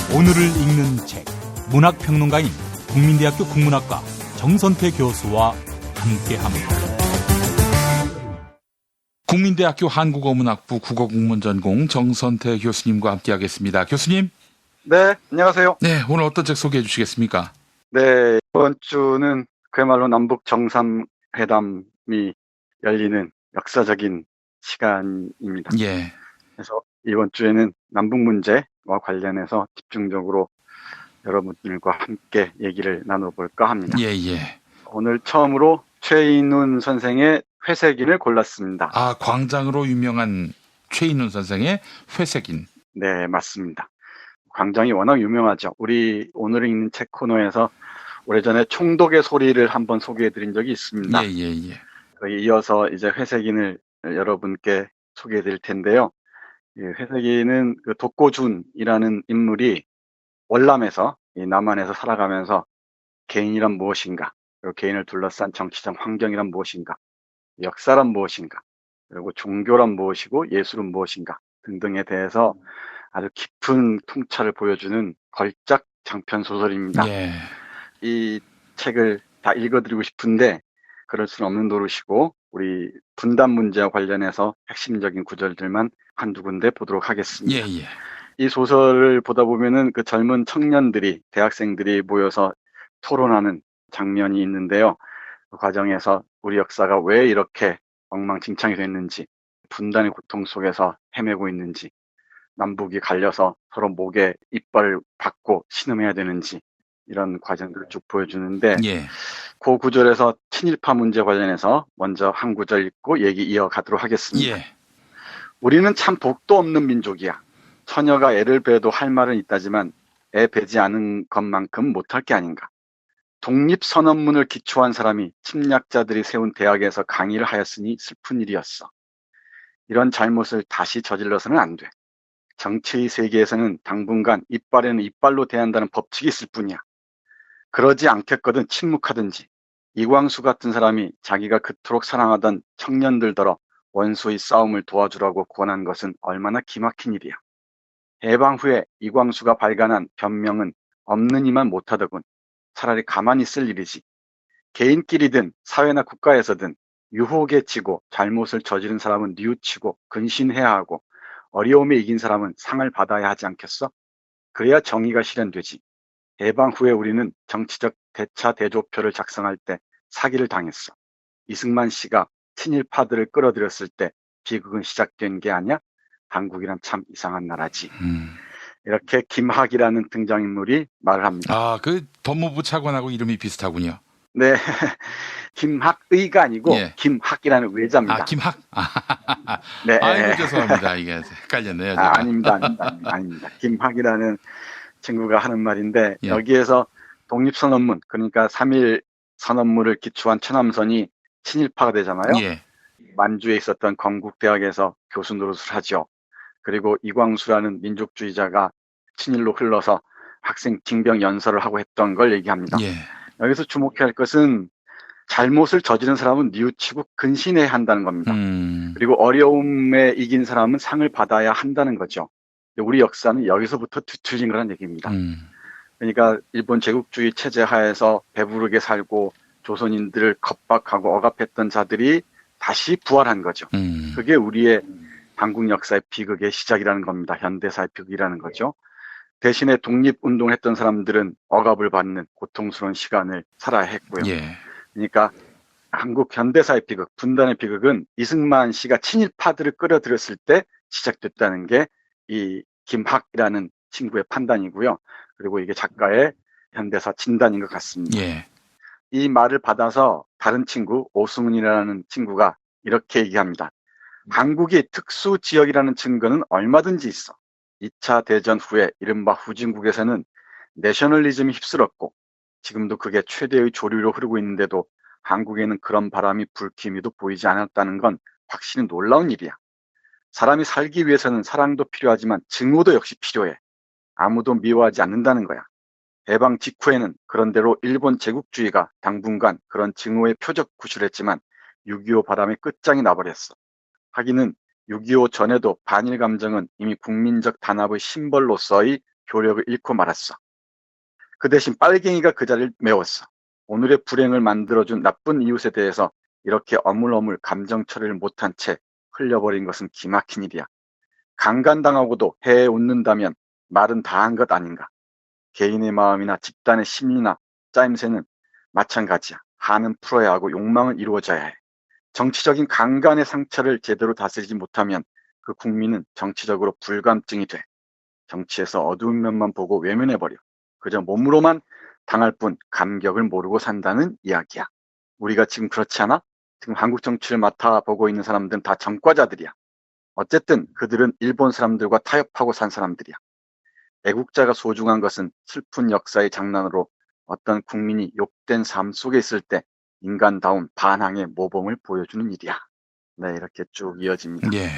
오늘을 읽는 책, 문학평론가인 국민대학교 국문학과 정선태 교수와 함께합니다. 국민대학교 한국어문학부 국어국문전공 정선태 교수님과 함께하겠습니다. 교수님. 네, 안녕하세요. 네, 오늘 어떤 책 소개해 주시겠습니까? 네, 이번 주는 그야말로 남북 정상회담이 열리는 역사적인 시간입니다. 예. 그래서 이번 주에는 남북 문제와 관련해서 집중적으로 여러분들과 함께 얘기를 나눠볼까 합니다. 예. 오늘 처음으로 최인훈 선생의 회색인을 골랐습니다. 아, 광장으로 유명한 최인훈 선생의 회색인. 네, 맞습니다. 광장이 워낙 유명하죠. 우리 오늘 읽는 책 코너에서 오래전에 총독의 소리를 한번 소개해드린 적이 있습니다. 예. 거기에 이어서 이제 회색인을 여러분께 소개해드릴 텐데요. 회색인은 그 독고준이라는 인물이 월남에서 남한에서 살아가면서 개인이란 무엇인가, 그리고 개인을 둘러싼 정치적 환경이란 무엇인가, 역사란 무엇인가, 그리고 종교란 무엇이고 예술은 무엇인가 등등에 대해서 아주 깊은 통찰을 보여주는 걸작 장편 소설입니다. 예. 이 책을 다 읽어드리고 싶은데 그럴 수는 없는 노릇이고 우리 분단 문제와 관련해서 핵심적인 구절들만 한두 군데 보도록 하겠습니다. 예. 이 소설을 보다 보면은 그 젊은 청년들이, 대학생들이 모여서 토론하는 장면이 있는데요. 그 과정에서 우리 역사가 왜 이렇게 엉망진창이 됐는지, 분단의 고통 속에서 헤매고 있는지, 남북이 갈려서 서로 목에 이빨을 받고 신음해야 되는지, 이런 과정들을 쭉 보여주는데, 그 구절에서 친일파 문제 관련해서 먼저 한 구절 읽고 얘기 이어가도록 하겠습니다. 우리는 참 복도 없는 민족이야. 처녀가 애를 베도 할 말은 있다지만 애 베지 않은 것만큼 못할 게 아닌가. 독립선언문을 기초한 사람이 침략자들이 세운 대학에서 강의를 하였으니 슬픈 일이었어. 이런 잘못을 다시 저질러서는 안 돼. 정치의 세계에서는 당분간 이빨에는 이빨로 대한다는 법칙이 있을 뿐이야. 그러지 않겠거든 침묵하든지. 이광수 같은 사람이 자기가 그토록 사랑하던 청년들더러 원수의 싸움을 도와주라고 권한 것은 얼마나 기막힌 일이야. 해방 후에 이광수가 발간한 변명은 없는 이만 못하더군. 차라리 가만히 있을 일이지. 개인끼리든 사회나 국가에서든 유혹에 치고 잘못을 저지른 사람은 뉘우치고 근신해야 하고 어려움에 이긴 사람은 상을 받아야 하지 않겠어? 그래야 정의가 실현되지. 해방 후에 우리는 정치적 대차 대조표를 작성할 때 사기를 당했어. 이승만 씨가 친일파들을 끌어들였을 때 비극은 시작된 게 아니야? 한국이란 참 이상한 나라지. 이렇게 김학이라는 등장인물이 말을 합니다. 아, 그 법무부 차관하고 이름이 비슷하군요. 네. 김학의가 아니고 김학이라는 외자입니다. 아, 김학? 네. 아이고, 죄송합니다. 이게 헷갈렸네요. 제가. 아닙니다. 김학이라는 친구가 하는 말인데 여기에서 독립선언문, 그러니까 3.1 선언문을 기초한 최남선이 친일파가 되잖아요. 만주에 있었던 건국대학에서 교수 노릇을 하죠. 그리고 이광수라는 민족주의자가 친일로 흘러서 학생 징병 연설을 하고 했던 걸 얘기합니다. 여기서 주목해야 할 것은 잘못을 저지른 사람은 뉘우치고 근신해야 한다는 겁니다. 그리고 어려움에 이긴 사람은 상을 받아야 한다는 거죠. 우리 역사는 여기서부터 뒤틀린 거란 얘기입니다. 그러니까 일본 제국주의 체제 하에서 배부르게 살고 조선인들을 겁박하고 억압했던 자들이 다시 부활한 거죠. 그게 우리의 한국 역사의 비극의 시작이라는 겁니다. 현대사의 비극이라는 거죠. 대신에 독립운동을 했던 사람들은 억압을 받는 고통스러운 시간을 살아야 했고요. 그러니까 한국 현대사의 비극, 분단의 비극은 이승만 씨가 친일파들을 끌어들였을 때 시작됐다는 게 이 김학이라는 친구의 판단이고요. 그리고 이게 작가의 현대사 진단인 것 같습니다. 예. 이 말을 받아서 다른 친구 오승훈이라는 친구가 이렇게 얘기합니다. 한국이 특수 지역이라는 증거는 얼마든지 있어. 2차 대전 후에 이른바 후진국에서는 내셔널리즘이 휩쓸었고 지금도 그게 최대의 조류로 흐르고 있는데도 한국에는 그런 바람이 불기미도 보이지 않았다는 건 확실히 놀라운 일이야. 사람이 살기 위해서는 사랑도 필요하지만 증오도 역시 필요해. 아무도 미워하지 않는다는 거야. 해방 직후에는 그런대로 일본 제국주의가 당분간 그런 증오의 표적 구실했지만 6.25 바람의 끝장이 나버렸어. 하기는 6.25 전에도 반일 감정은 이미 국민적 단합의 심벌로서의 효력을 잃고 말았어. 그 대신 빨갱이가 그 자리를 메웠어. 오늘의 불행을 만들어준 나쁜 이웃에 대해서 이렇게 어물어물 감정 처리를 못한 채 흘려버린 것은 기막힌 일이야. 강간당하고도 해에 웃는다면 말은 다 한 것 아닌가. 개인의 마음이나 집단의 심리나 짜임새는 마찬가지야. 한은 풀어야 하고 욕망은 이루어져야 해. 정치적인 강간의 상처를 제대로 다스리지 못하면 그 국민은 정치적으로 불감증이 돼. 정치에서 어두운 면만 보고 외면해버려. 그저 몸으로만 당할 뿐 감격을 모르고 산다는 이야기야. 우리가 지금 그렇지 않아? 지금 한국 정치를 맡아보고 있는 사람들은 다 전과자들이야. 어쨌든 그들은 일본 사람들과 타협하고 산 사람들이야. 애국자가 소중한 것은 슬픈 역사의 장난으로 어떤 국민이 욕된 삶 속에 있을 때 인간다운 반항의 모범을 보여주는 일이야. 네, 이렇게 쭉 이어집니다. 예.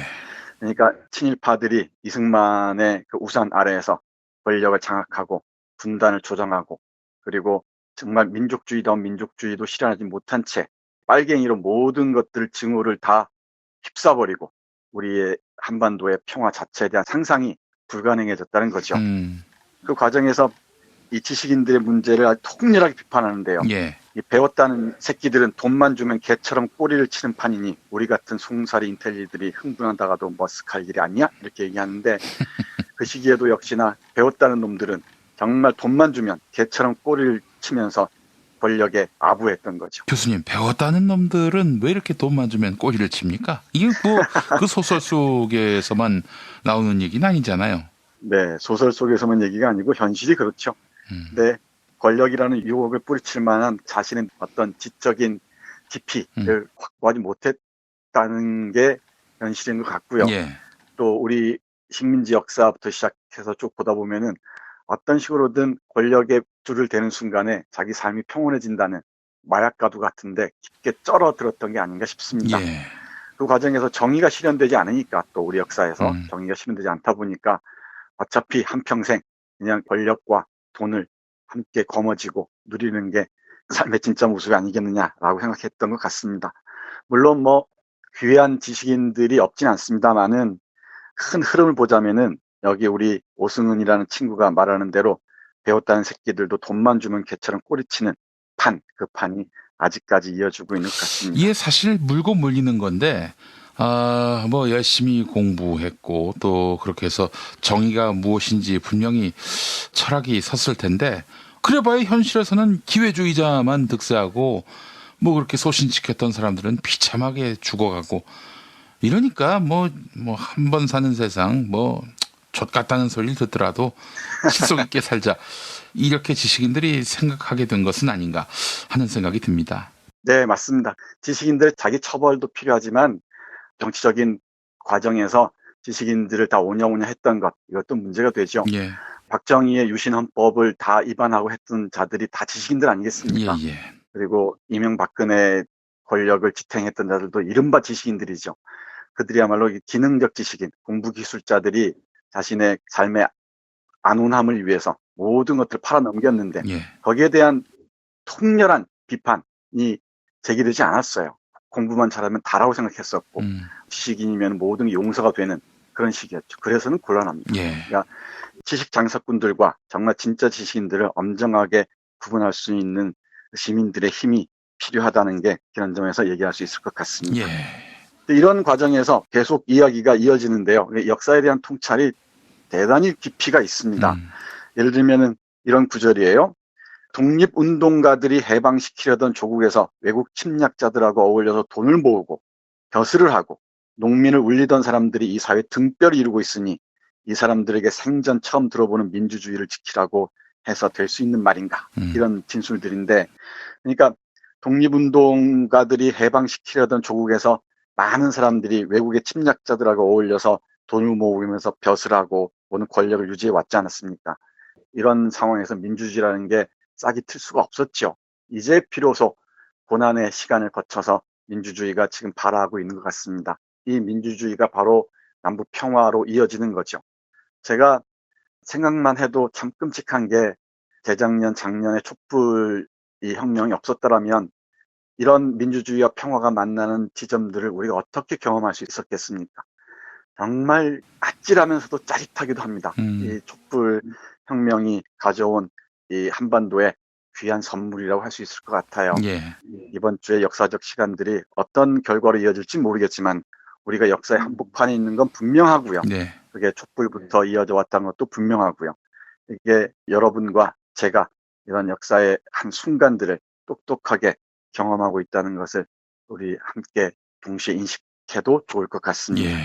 그러니까 친일파들이 이승만의 그 우산 아래에서 권력을 장악하고 분단을 조장하고 그리고 정말 민족주의다운 민족주의도 실현하지 못한 채 빨갱이로 모든 것들 증오를 다 휩싸버리고 우리의 한반도의 평화 자체에 대한 상상이 불가능해졌다는 거죠. 그 과정에서 이 지식인들의 문제를 아주 통렬하게 비판하는데요. 예. 이 배웠다는 새끼들은 돈만 주면 개처럼 꼬리를 치는 판이니 우리 같은 송사리 인텔리들이 흥분하다가도 머쓱할 일이 아니야? 이렇게 얘기하는데 그 시기에도 역시나 배웠다는 놈들은 정말 돈만 주면 개처럼 꼬리를 치면서 권력에 아부했던 거죠. 교수님, 배웠다는 놈들은 왜 이렇게 돈만 주면 꼬리를 칩니까? 이게 뭐 그 소설 속에서만 나오는 얘기는 아니잖아요. 네, 소설 속에서만 얘기가 아니고 현실이 그렇죠. 근데 권력이라는 유혹을 뿌리칠 만한 자신의 어떤 지적인 깊이를 확보하지 못했다는 게 현실인 것 같고요. 예. 또 우리 식민지 역사부터 시작해서 쭉 보다 보면은 어떤 식으로든 권력에 줄을 대는 순간에 자기 삶이 평온해진다는 마약가두 같은데 깊게 쩔어들었던 게 아닌가 싶습니다. 예. 그 과정에서 정의가 실현되지 않으니까 또 우리 역사에서 정의가 실현되지 않다 보니까 어차피 한평생 그냥 권력과 돈을 함께 거머쥐고 누리는 게 삶의 진짜 모습이 아니겠느냐라고 생각했던 것 같습니다. 물론 뭐 귀한 지식인들이 없진 않습니다만은 큰 흐름을 보자면은 여기 우리 오승훈이라는 친구가 말하는 대로 배웠다는 새끼들도 돈만 주면 개처럼 꼬리치는 판, 그 판이 아직까지 이어지고 있는 것 같습니다. 이게 사실 물고 물리는 건데, 뭐 열심히 공부했고 또 그렇게 해서 정의가 무엇인지 분명히 철학이 섰을 텐데, 그래봐야 현실에서는 기회주의자만 득세하고 뭐 그렇게 소신지켰던 사람들은 비참하게 죽어가고 이러니까 뭐 한 번 사는 세상 뭐 좆같다는 소리를 듣더라도 실속 있게 살자, 이렇게 지식인들이 생각하게 된 것은 아닌가 하는 생각이 듭니다. 네, 맞습니다. 지식인들의 자기 처벌도 필요하지만 정치적인 과정에서 지식인들을 다 오냐오냐 했던 것, 이것도 문제가 되죠. 예. 박정희의 유신헌법을 다 위반하고 했던 자들이 다 지식인들 아니겠습니까? 예. 그리고 이명박근혜 권력을 지탱했던 자들도 이른바 지식인들이죠. 그들이야말로 기능적 지식인, 공부기술자들이 자신의 삶의 안온함을 위해서 모든 것들을 팔아넘겼는데 거기에 대한 통렬한 비판이 제기되지 않았어요. 공부만 잘하면 다라고 생각했었고 지식인이면 모든 게 용서가 되는 그런 식이었죠. 그래서는 곤란합니다. 그러니까 지식 장사꾼들과 정말 진짜 지식인들을 엄정하게 구분할 수 있는 시민들의 힘이 필요하다는 게 그런 점에서 얘기할 수 있을 것 같습니다. 이런 과정에서 계속 이야기가 이어지는데요. 역사에 대한 통찰이 대단히 깊이가 있습니다. 예를 들면은 이런 구절이에요. 독립운동가들이 해방시키려던 조국에서 외국 침략자들하고 어울려서 돈을 모으고 벼슬을 하고 농민을 울리던 사람들이 이 사회에 등뼈를 이루고 있으니 이 사람들에게 생전 처음 들어보는 민주주의를 지키라고 해서 될 수 있는 말인가? 이런 진술들인데, 그러니까 독립운동가들이 해방시키려던 조국에서 많은 사람들이 외국의 침략자들하고 어울려서 돈을 모으면서 벼슬 하고 오는 권력을 유지해 왔지 않았습니까? 이런 상황에서 민주주의라는 게 싹이 틀 수가 없었죠. 이제 비로소 고난의 시간을 거쳐서 민주주의가 지금 발화하고 있는 것 같습니다. 이 민주주의가 바로 남북 평화로 이어지는 거죠. 제가 생각만 해도 참 끔찍한 게 재작년, 작년에 촛불 이 혁명이 없었더라면 이런 민주주의와 평화가 만나는 지점들을 우리가 어떻게 경험할 수 있었겠습니까? 정말 아찔하면서도 짜릿하기도 합니다. 이 촛불 혁명이 가져온 이 한반도에 귀한 선물이라고 할 수 있을 것 같아요. 예. 이번 주에 역사적 시간들이 어떤 결과로 이어질지 모르겠지만 우리가 역사의 한복판에 있는 건 분명하고요. 네. 그게 촛불부터 이어져 왔다는 것도 분명하고요. 이게 여러분과 제가 이런 역사의 한 순간들을 똑똑하게 경험하고 있다는 것을 우리 함께 동시에 인식해도 좋을 것 같습니다. 예.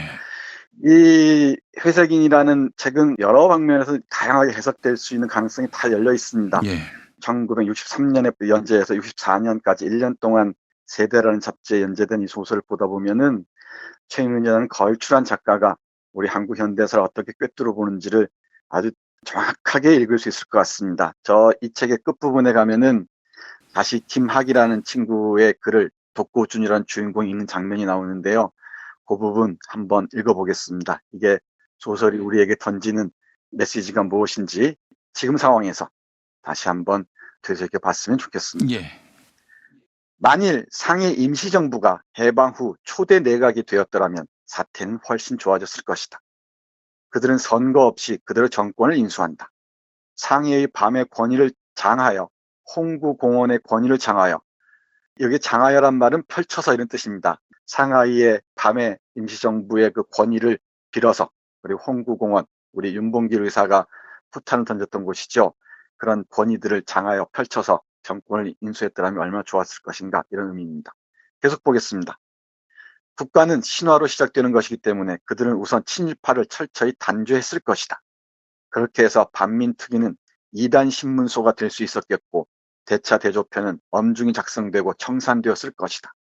이 회색인이라는 책은 여러 방면에서 다양하게 해석될 수 있는 가능성이 다 열려 있습니다. 예. 1963년에 연재해서 64년까지 1년 동안 세대라는 잡지에 연재된 이 소설을 보다 보면은 최민희라는 걸출한 작가가 우리 한국 현대사를 어떻게 꿰뚫어 보는지를 아주 정확하게 읽을 수 있을 것 같습니다. 이 책의 끝부분에 가면은 다시 김학이라는 친구의 글을 독고준이라는 주인공이 읽는 장면이 나오는데요. 그 부분 한번 읽어보겠습니다. 이게 소설이 우리에게 던지는 메시지가 무엇인지 지금 상황에서 다시 한번 되새겨봤으면 좋겠습니다. 예. 만일 상해 임시정부가 해방 후 초대 내각이 되었더라면 사태는 훨씬 좋아졌을 것이다. 그들은 선거 없이 그대로 정권을 인수한다. 상해의 밤의 권위를 장하여 홍구공원의 권위를 장하여, 여기 장하여란 말은 펼쳐서 이런 뜻입니다. 상하이의 밤의 임시정부의 그 권위를 빌어서, 그리고 홍구공원, 우리 윤봉길 의사가 후탄을 던졌던 곳이죠. 그런 권위들을 장하여 펼쳐서 정권을 인수했더라면 얼마나 좋았을 것인가, 이런 의미입니다. 계속 보겠습니다. 국가는 신화로 시작되는 것이기 때문에 그들은 우선 친일파를 철저히 단죄했을 것이다. 그렇게 해서 반민특위는 2단 신문소가 될 수 있었겠고 대차 대조편은 엄중히 작성되고 청산되었을 것이다.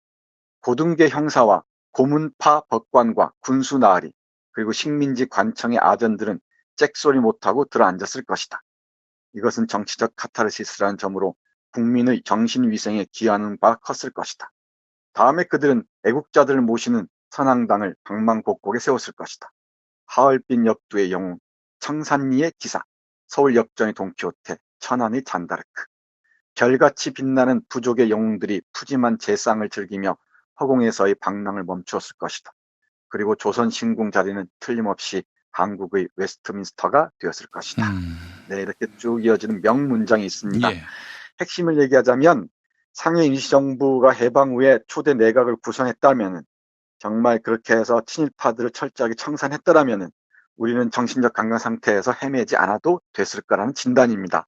고등계 형사와 고문파 법관과 군수 나으리 그리고 식민지 관청의 아전들은 잭소리 못하고 들어앉았을 것이다. 이것은 정치적 카타르시스라는 점으로 국민의 정신위생에 기여하는 바가 컸을 것이다. 다음에 그들은 애국자들을 모시는 선앙당을 방방곡곡에 세웠을 것이다. 하얼빈 역두의 영웅, 청산리의 기사, 서울 역전의 돈키호테, 천안의 잔다르크. 별같이 빛나는 부족의 영웅들이 푸짐한 재상을 즐기며 허공에서의 방랑을 멈추었을 것이다. 그리고 조선 신궁 자리는 틀림없이 한국의 웨스트민스터가 되었을 것이다. 네, 이렇게 쭉 이어지는 명문장이 있습니다. 예. 핵심을 얘기하자면 상해 임시정부가 해방 후에 초대 내각을 구성했다면, 정말 그렇게 해서 친일파들을 철저하게 청산했더라면 우리는 정신적 강경 상태에서 헤매지 않아도 됐을 거라는 진단입니다.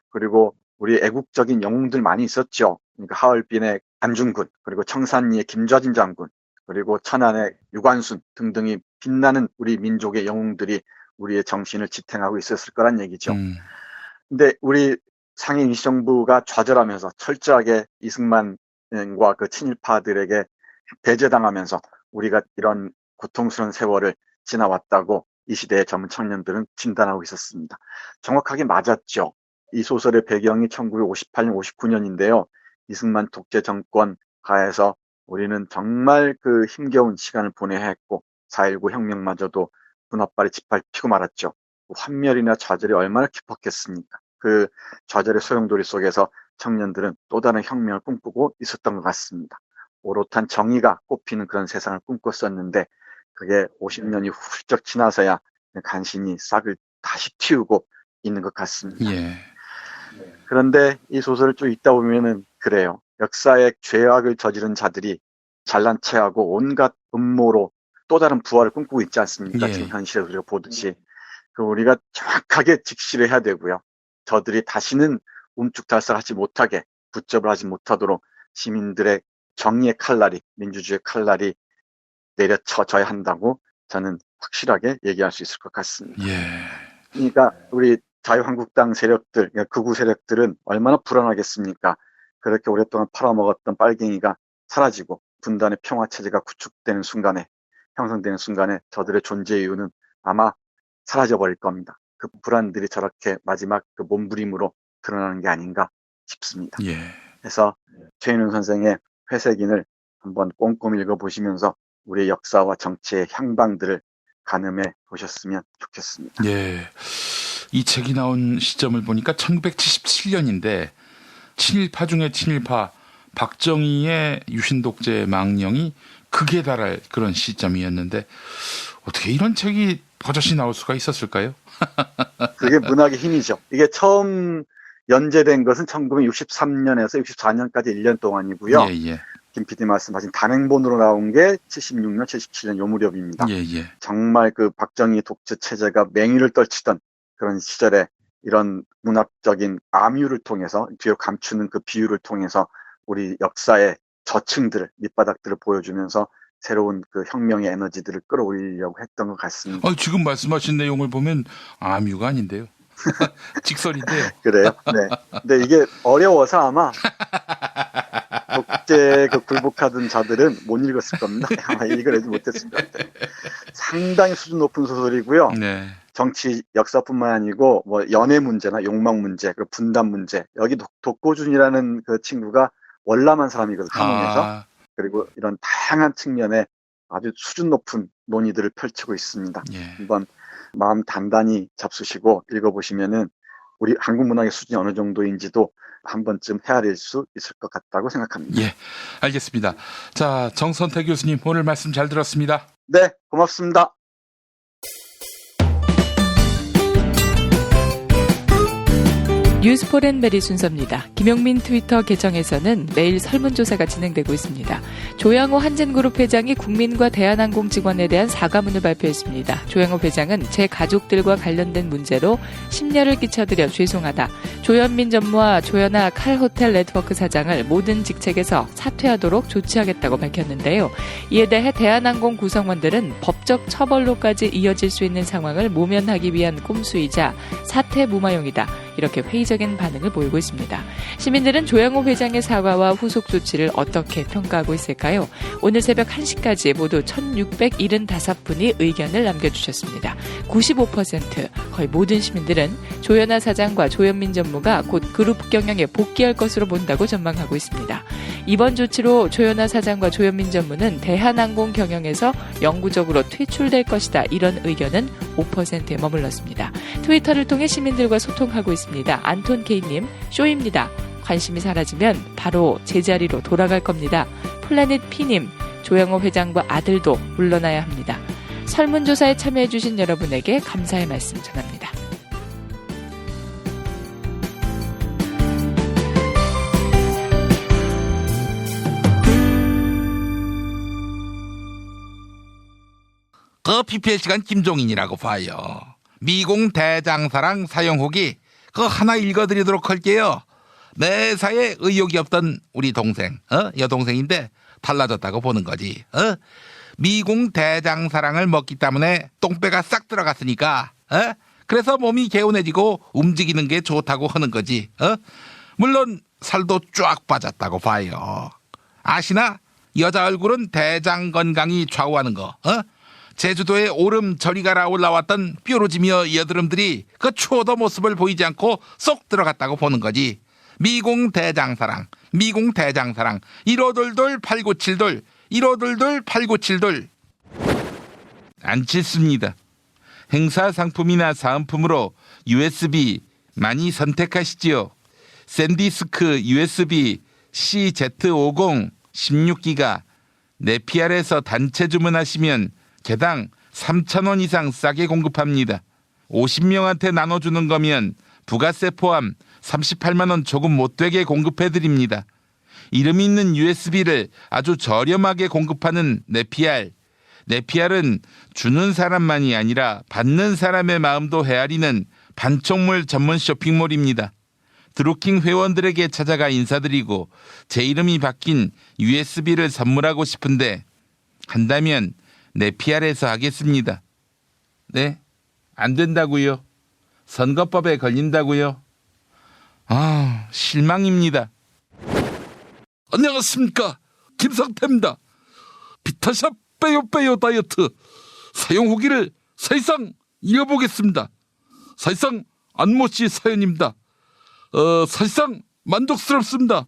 그리고 우리 애국적인 영웅들 많이 있었죠. 그러니까 하얼빈의 안중근, 그리고 청산리의 김좌진 장군, 그리고 천안의 유관순 등등이 빛나는 우리 민족의 영웅들이 우리의 정신을 지탱하고 있었을 거란 얘기죠. 근데 우리 상해 임시정부가 좌절하면서 철저하게 이승만과 그 친일파들에게 배제당하면서 우리가 이런 고통스러운 세월을 지나왔다고 이 시대의 젊은 청년들은 진단하고 있었습니다. 정확하게 맞았죠. 이 소설의 배경이 1958년, 59년인데요. 이승만 독재 정권 하에서 우리는 정말 그 힘겨운 시간을 보내야 했고 4.19 혁명마저도 분업발이 짓밟히고 말았죠. 환멸이나 좌절이 얼마나 깊었겠습니까? 그 좌절의 소용돌이 속에서 청년들은 또 다른 혁명을 꿈꾸고 있었던 것 같습니다. 오롯한 정의가 꽃피는 그런 세상을 꿈꿨었는데 그게 50년이 훌쩍 지나서야 간신히 싹을 다시 틔우고 있는 것 같습니다. 예. 그런데 이 소설을 좀 읽다 보면은 그래요. 역사의 죄악을 저지른 자들이 잘난 체하고 온갖 음모로 또 다른 부활을 꿈꾸고 있지 않습니까? 예. 지금 현실에 우리가 보듯이. 그 우리가 정확하게 직시를 해야 되고요. 저들이 다시는 움쭉달싹하지 못하게, 붙잡을 하지 못하도록 시민들의 정의의 칼날이, 민주주의의 칼날이 내려쳐져야 한다고 저는 확실하게 얘기할 수 있을 것 같습니다. 예. 그러니까 우리 자유한국당 세력들, 그러니까 극우 세력들은 얼마나 불안하겠습니까? 그렇게 오랫동안 팔아먹었던 빨갱이가 사라지고 분단의 평화체제가 구축되는 순간에, 형성되는 순간에 저들의 존재 이유는 아마 사라져버릴 겁니다. 그 불안들이 저렇게 마지막 그 몸부림으로 드러나는 게 아닌가 싶습니다. 예. 그래서 최인훈 선생의 회색인을 한번 꼼꼼히 읽어보시면서 우리의 역사와 정치의 향방들을 가늠해 보셨으면 좋겠습니다. 예. 이 책이 나온 시점을 보니까 1977년인데 친일파 중에 친일파 박정희의 유신독재 망령이 극에 달할 그런 시점이었는데 어떻게 이런 책이 버젓이 나올 수가 있었을까요? 그게 문학의 힘이죠. 이게 처음 연재된 것은 1963년에서 64년까지 1년 동안이고요. 예, 예. 김 PD 말씀하신 단행본으로 나온 게 76년, 77년 요 무렵입니다. 예, 예. 정말 그 박정희 독재 체제가 맹위를 떨치던 그런 시절에 이런 문학적인 암유를 통해서 뒤로 감추는 그 비유를 통해서 우리 역사의 저층들, 밑바닥들을 보여주면서 새로운 그 혁명의 에너지들을 끌어올리려고 했던 것 같습니다. 지금 말씀하신 내용을 보면 암유가 아닌데요. 직설인데요. 그래요? 네. 근데 이게 어려워서 아마 독재 그 굴복하던 자들은 못 읽었을 겁니다. 아마 읽어내지 못했을 것 같아요. 상당히 수준 높은 소설이고요. 네. 정치 역사뿐만 아니고 뭐 연애 문제나 욕망 문제, 그 분단 문제. 여기 독고준이라는 그 친구가 월남한 사람이거든요. 함흥에서. 그리고 이런 다양한 측면에 아주 수준 높은 논의들을 펼치고 있습니다. 예. 한번 마음 단단히 잡수시고 읽어보시면은 우리 한국 문학의 수준이 어느 정도인지도 한 번쯤 헤아릴 수 있을 것 같다고 생각합니다. 예, 알겠습니다. 자, 정선태 교수님 오늘 말씀 잘 들었습니다. 네, 고맙습니다. 뉴스포렌베리 순서입니다. 김용민 트위터 계정에서는 매일 설문조사가 진행되고 있습니다. 조양호 한진그룹 회장이 국민과 대한항공 직원에 대한 사과문을 발표했습니다. 조양호 회장은 제 가족들과 관련된 문제로 심려를 끼쳐드려 죄송하다. 조현민 전무와 조현아 칼호텔 네트워크 사장을 모든 직책에서 사퇴하도록 조치하겠다고 밝혔는데요. 이에 대해 대한항공 구성원들은 법적 처벌로까지 이어질 수 있는 상황을 모면하기 위한 꼼수이자 사퇴 무마용이다. 이렇게 회의적인 반응을 보이고 있습니다. 시민들은 조양호 회장의 사과와 후속 조치를 어떻게 평가하고 있을까요? 오늘 새벽 1시까지 모두 1675분이 의견을 남겨주셨습니다. 95% 거의 모든 시민들은 조현아 사장과 조현민 전무가 곧 그룹 경영에 복귀할 것으로 본다고 전망하고 있습니다. 이번 조치로 조현아 사장과 조현민 전무는 대한항공 경영에서 영구적으로 퇴출될 것이다. 이런 의견은 5%에 머물렀습니다. 트위터를 통해 시민들과 소통하고 있습니다. 안톤 K님, 쇼입니다. 관심이 사라지면 바로 제자리로 돌아갈 겁니다. 플래닛 P님, 조양호 회장과 아들도 물러나야 합니다. 설문조사에 참여해주신 여러분에게 감사의 말씀 전합니다. 그 PPL 시간 김종인이라고 봐요. 미공 대장사랑 사형 후기 그거 하나 읽어드리도록 할게요. 매사에 의욕이 없던 우리 동생, 여동생인데 달라졌다고 보는 거지. 미공 대장사랑을 먹기 때문에 똥배가 싹 들어갔으니까, 그래서 몸이 개운해지고 움직이는 게 좋다고 하는 거지. 물론 살도 쫙 빠졌다고 봐요. 아시나? 여자 얼굴은 대장 건강이 좌우하는 거. 제주도에 오름 저리 가라 올라왔던 뾰루지며 여드름들이 그 추워도 모습을 보이지 않고 쏙 들어갔다고 보는 거지. 미공 대장사랑, 미공 대장사랑. 1522 8972, 1522 8972. 안 칠습니다. 행사 상품이나 사은품으로 USB 많이 선택하시지요. 샌디스크 USB CZ50 16기가 네피알에서 단체 주문하시면 개당 3,000원 이상 싸게 공급합니다. 50명한테 나눠주는 거면 부가세 포함 38만 원 조금 못되게 공급해드립니다. 이름 있는 USB를 아주 저렴하게 공급하는 네피알. 네피알은 주는 사람만이 아니라 받는 사람의 마음도 헤아리는 반촉물 전문 쇼핑몰입니다. 드루킹 회원들에게 찾아가 인사드리고 제 이름이 바뀐 USB를 선물하고 싶은데 한다면 네피알에서 하겠습니다. 네, 안 된다고요. 선거법에 걸린다고요. 아, 실망입니다. 안녕하십니까, 김성태입니다. 비타샵 빼요 다이어트 사용 후기를 사실상 이어보겠습니다. 사실상 안모씨 사연입니다. 사실상 만족스럽습니다.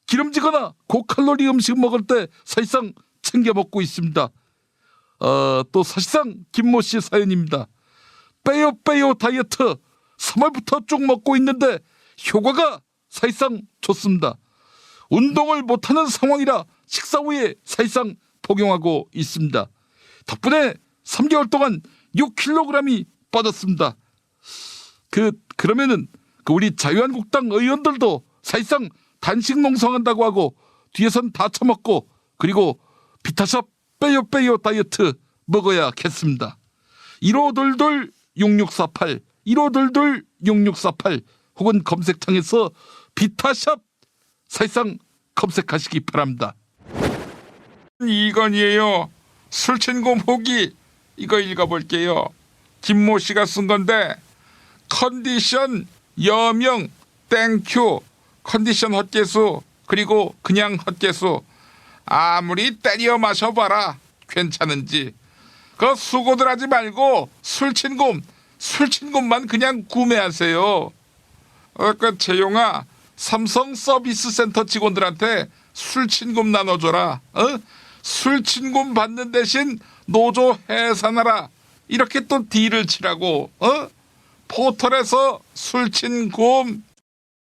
기름지거나 고칼로리 음식 먹을 때 사실상 챙겨 먹고 있습니다. 또 사실상 김모씨 사연입니다. 빼요 다이어트 3월부터 쭉 먹고 있는데 효과가 사실상 좋습니다. 운동을 못하는 상황이라 식사 후에 사실상 복용하고 있습니다. 덕분에 3개월 동안 6kg이 빠졌습니다. 그러면은 우리 자유한국당 의원들도 사실상 단식 농성한다고 하고 뒤에선 다 처먹고 그리고 비타샵 빼요 다이어트 먹어야겠습니다. 1522-6648 1522-6648 혹은 검색창에서 비타샵 사실상 검색하시기 바랍니다. 이건이에요. 술친구 후기 이거 읽어볼게요. 김모 씨가 쓴 건데 컨디션 여명 땡큐 컨디션 헛개수 그리고 그냥 헛개수 아무리 때려 마셔봐라 괜찮은지 그 수고들 하지 말고 술친구만 그냥 구매하세요. 재용아 삼성 서비스 센터 직원들한테 술친금 나눠줘라. 술친금 받는 대신 노조 해산하라. 이렇게 또 딜을 치라고. 포털에서 술친금.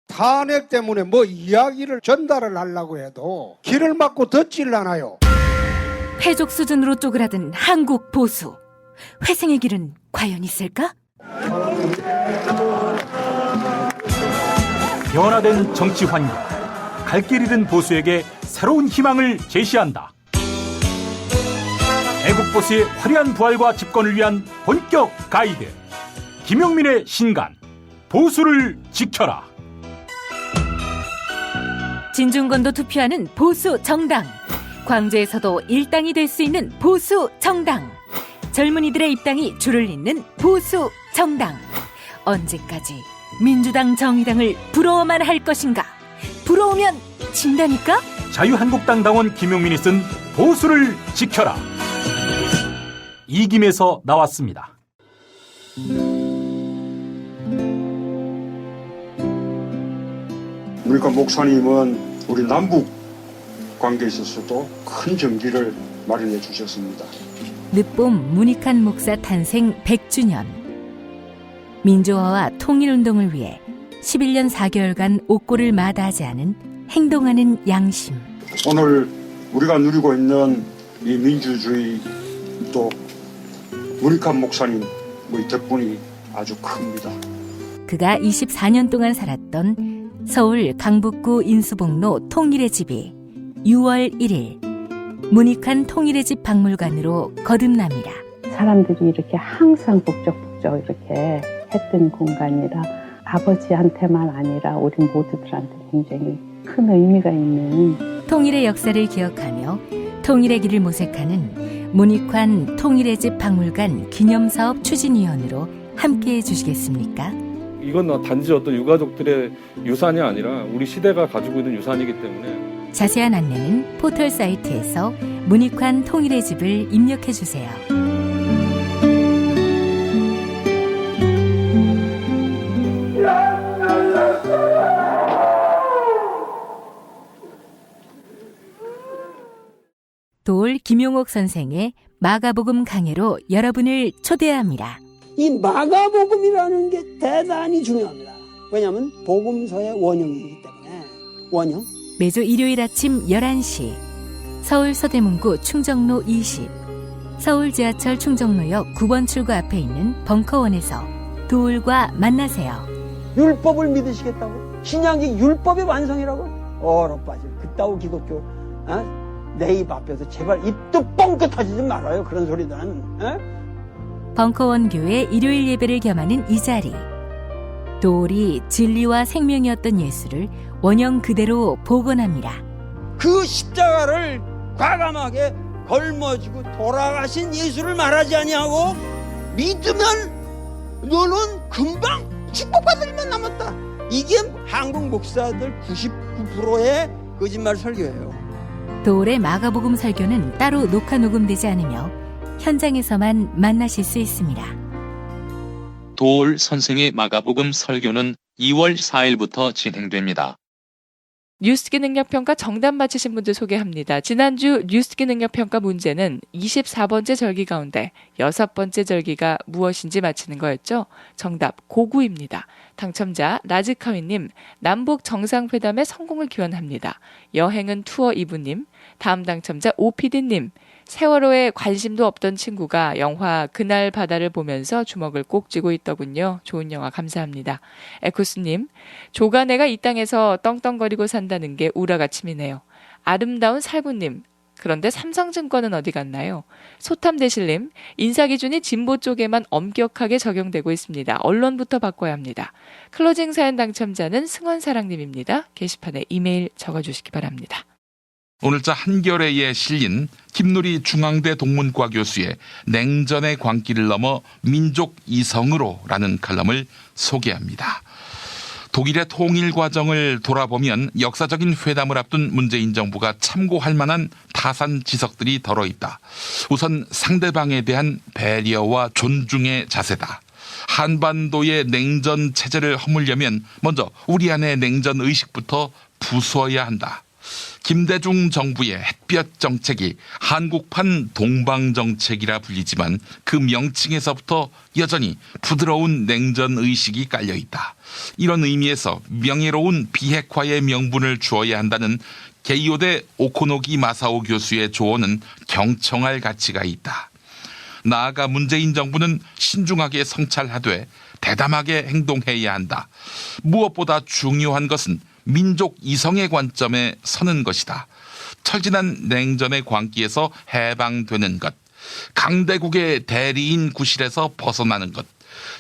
탄핵 때문에 뭐 이야기를 전달을 하려고 해도 길을 막고 덧질라나요. 패족 수준으로 쪼그라든 한국 보수. 회생의 길은 과연 있을까? 변화된 정치 환경, 갈 길 잃은 보수에게 새로운 희망을 제시한다. 애국보수의 화려한 부활과 집권을 위한 본격 가이드, 김용민의 신간, 보수를 지켜라. 진중권도 투표하는 보수 정당, 광주에서도 일당이 될 수 있는 보수 정당, 젊은이들의 입당이 줄을 잇는 보수 정당. 언제까지 민주당 정의당을 부러워만 할 것인가? 부러우면 진다니까? 자유한국당 당원 김용민이 쓴 보수를 지켜라. 이김에서 나왔습니다. 그러니까 목사님은 우리 남북 관계에 있어서도 큰 정기를 마련해 주셨습니다. 늦봄 문익환 목사 탄생 100주년. 민주화와 통일운동을 위해 11년 4개월간 옥고를 마다하지 않은 행동하는 양심. 오늘 우리가 누리고 있는 이 민주주의 또 문익환 목사님 덕분이 아주 큽니다. 그가 24년 동안 살았던 서울 강북구 인수봉로 통일의 집이 6월 1일 문익환 통일의 집 박물관으로 거듭납니다. 사람들이 이렇게 항상 북적북적 이렇게 했던 공간이라 아버지한테만 아니라 우리 모두들한테 굉장히 큰 의미가 있는 통일의 역사를 기억하며 통일의 길을 모색하는 문익환 통일의 집 박물관 기념사업 추진위원으로 함께해 주시겠습니까? 이건 단지 어떤 유가족들의 유산이 아니라 우리 시대가 가지고 있는 유산이기 때문에 자세한 안내는 포털 사이트에서 문익환 통일의 집을 입력해 주세요. 도올 김용옥 선생의 마가복음 강해로 여러분을 초대합니다. 이 마가복음이라는 게 대단히 중요합니다. 왜냐하면 복음서의 원형이기 때문에. 원형. 매주 일요일 아침 11시 서울 서대문구 충정로 20 서울 지하철 충정로역 9번 출구 앞에 있는 벙커원에서 도울과 만나세요. 율법을 믿으시겠다고? 신약이 율법의 완성이라고? 얼어빠질 그따위 기독교 내 입 앞에서 제발 입도 뻥끗 하지 말아요. 그런 소리는. 벙커원 교회 일요일 예배를 겸하는 이 자리. 도울이 진리와 생명이었던 예수를 원형 그대로 복원합니다. 그 십자가를 과감하게 걸머지고 돌아가신 예수를 말하지 아니하고 믿으면 너는 금방 축복받을 일만 남았다. 이게 한국 목사들 99%의 거짓말 설교예요. 도올의 마가복음 설교는 따로 녹화 녹음되지 않으며 현장에서만 만나실 수 있습니다. 도올 선생의 마가복음 설교는 2월 4일부터 진행됩니다. 뉴스기 능력평가 정답 맞히신 분들 소개합니다. 지난주 뉴스기 능력평가 문제는 24번째 절기 가운데 6번째 절기가 무엇인지 맞히는 거였죠. 정답 고구입니다. 당첨자 라즈카위님, 남북 정상회담의 성공을 기원합니다. 여행은 투어 이브님, 다음 당첨자 오피디님, 세월호에 관심도 없던 친구가 영화 그날 바다를 보면서 주먹을 꼭 쥐고 있더군요. 좋은 영화 감사합니다. 에쿠스님, 조가네가 이 땅에서 떵떵거리고 산다는 게 우라가침이네요. 아름다운 살구님, 그런데 삼성증권은 어디 갔나요? 소탐대실님, 인사기준이 진보 쪽에만 엄격하게 적용되고 있습니다. 언론부터 바꿔야 합니다. 클로징 사연 당첨자는 승원사랑님입니다. 게시판에 이메일 적어주시기 바랍니다. 오늘자 한겨레에 실린 김누리 중앙대 동문과 교수의 냉전의 광기를 넘어 민족 이성으로라는 칼럼을 소개합니다. 독일의 통일 과정을 돌아보면 역사적인 회담을 앞둔 문재인 정부가 참고할 만한 타산 지석들이 덜어있다. 우선 상대방에 대한 배려와 존중의 자세다. 한반도의 냉전 체제를 허물려면 먼저 우리 안의 냉전 의식부터 부수어야 한다. 김대중 정부의 햇볕 정책이 한국판 동방 정책이라 불리지만 그 명칭에서부터 여전히 부드러운 냉전 의식이 깔려 있다. 이런 의미에서 명예로운 비핵화의 명분을 주어야 한다는 게이오대 오코노기 마사오 교수의 조언은 경청할 가치가 있다. 나아가 문재인 정부는 신중하게 성찰하되 대담하게 행동해야 한다. 무엇보다 중요한 것은 민족 이성의 관점에 서는 것이다. 철진한 냉전의 광기에서 해방되는 것, 강대국의 대리인 구실에서 벗어나는 것,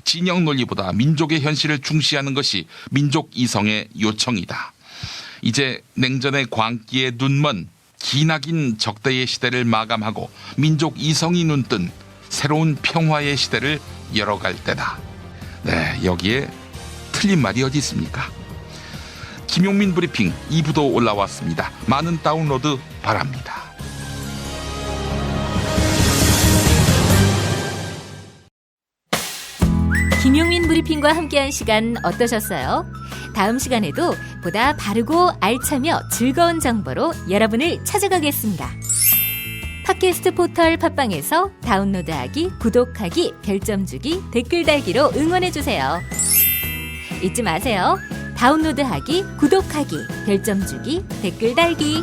진영 논리보다 민족의 현실을 중시하는 것이 민족 이성의 요청이다. 이제 냉전의 광기에 눈먼 기나긴 적대의 시대를 마감하고 민족 이성이 눈뜬 새로운 평화의 시대를 열어갈 때다. 네, 여기에 틀린 말이 어디 있습니까? 김용민 브리핑 2부도 올라왔습니다. 많은 다운로드 바랍니다. 김용민 브리핑과 함께한 시간 어떠셨어요? 다음 시간에도 보다 바르고 알차며 즐거운 정보로 여러분을 찾아가겠습니다. 팟캐스트 포털 팟빵에서 다운로드하기, 구독하기, 별점 주기, 댓글 달기로 응원해주세요. 잊지 마세요. 다운로드하기, 구독하기, 별점 주기, 댓글 달기.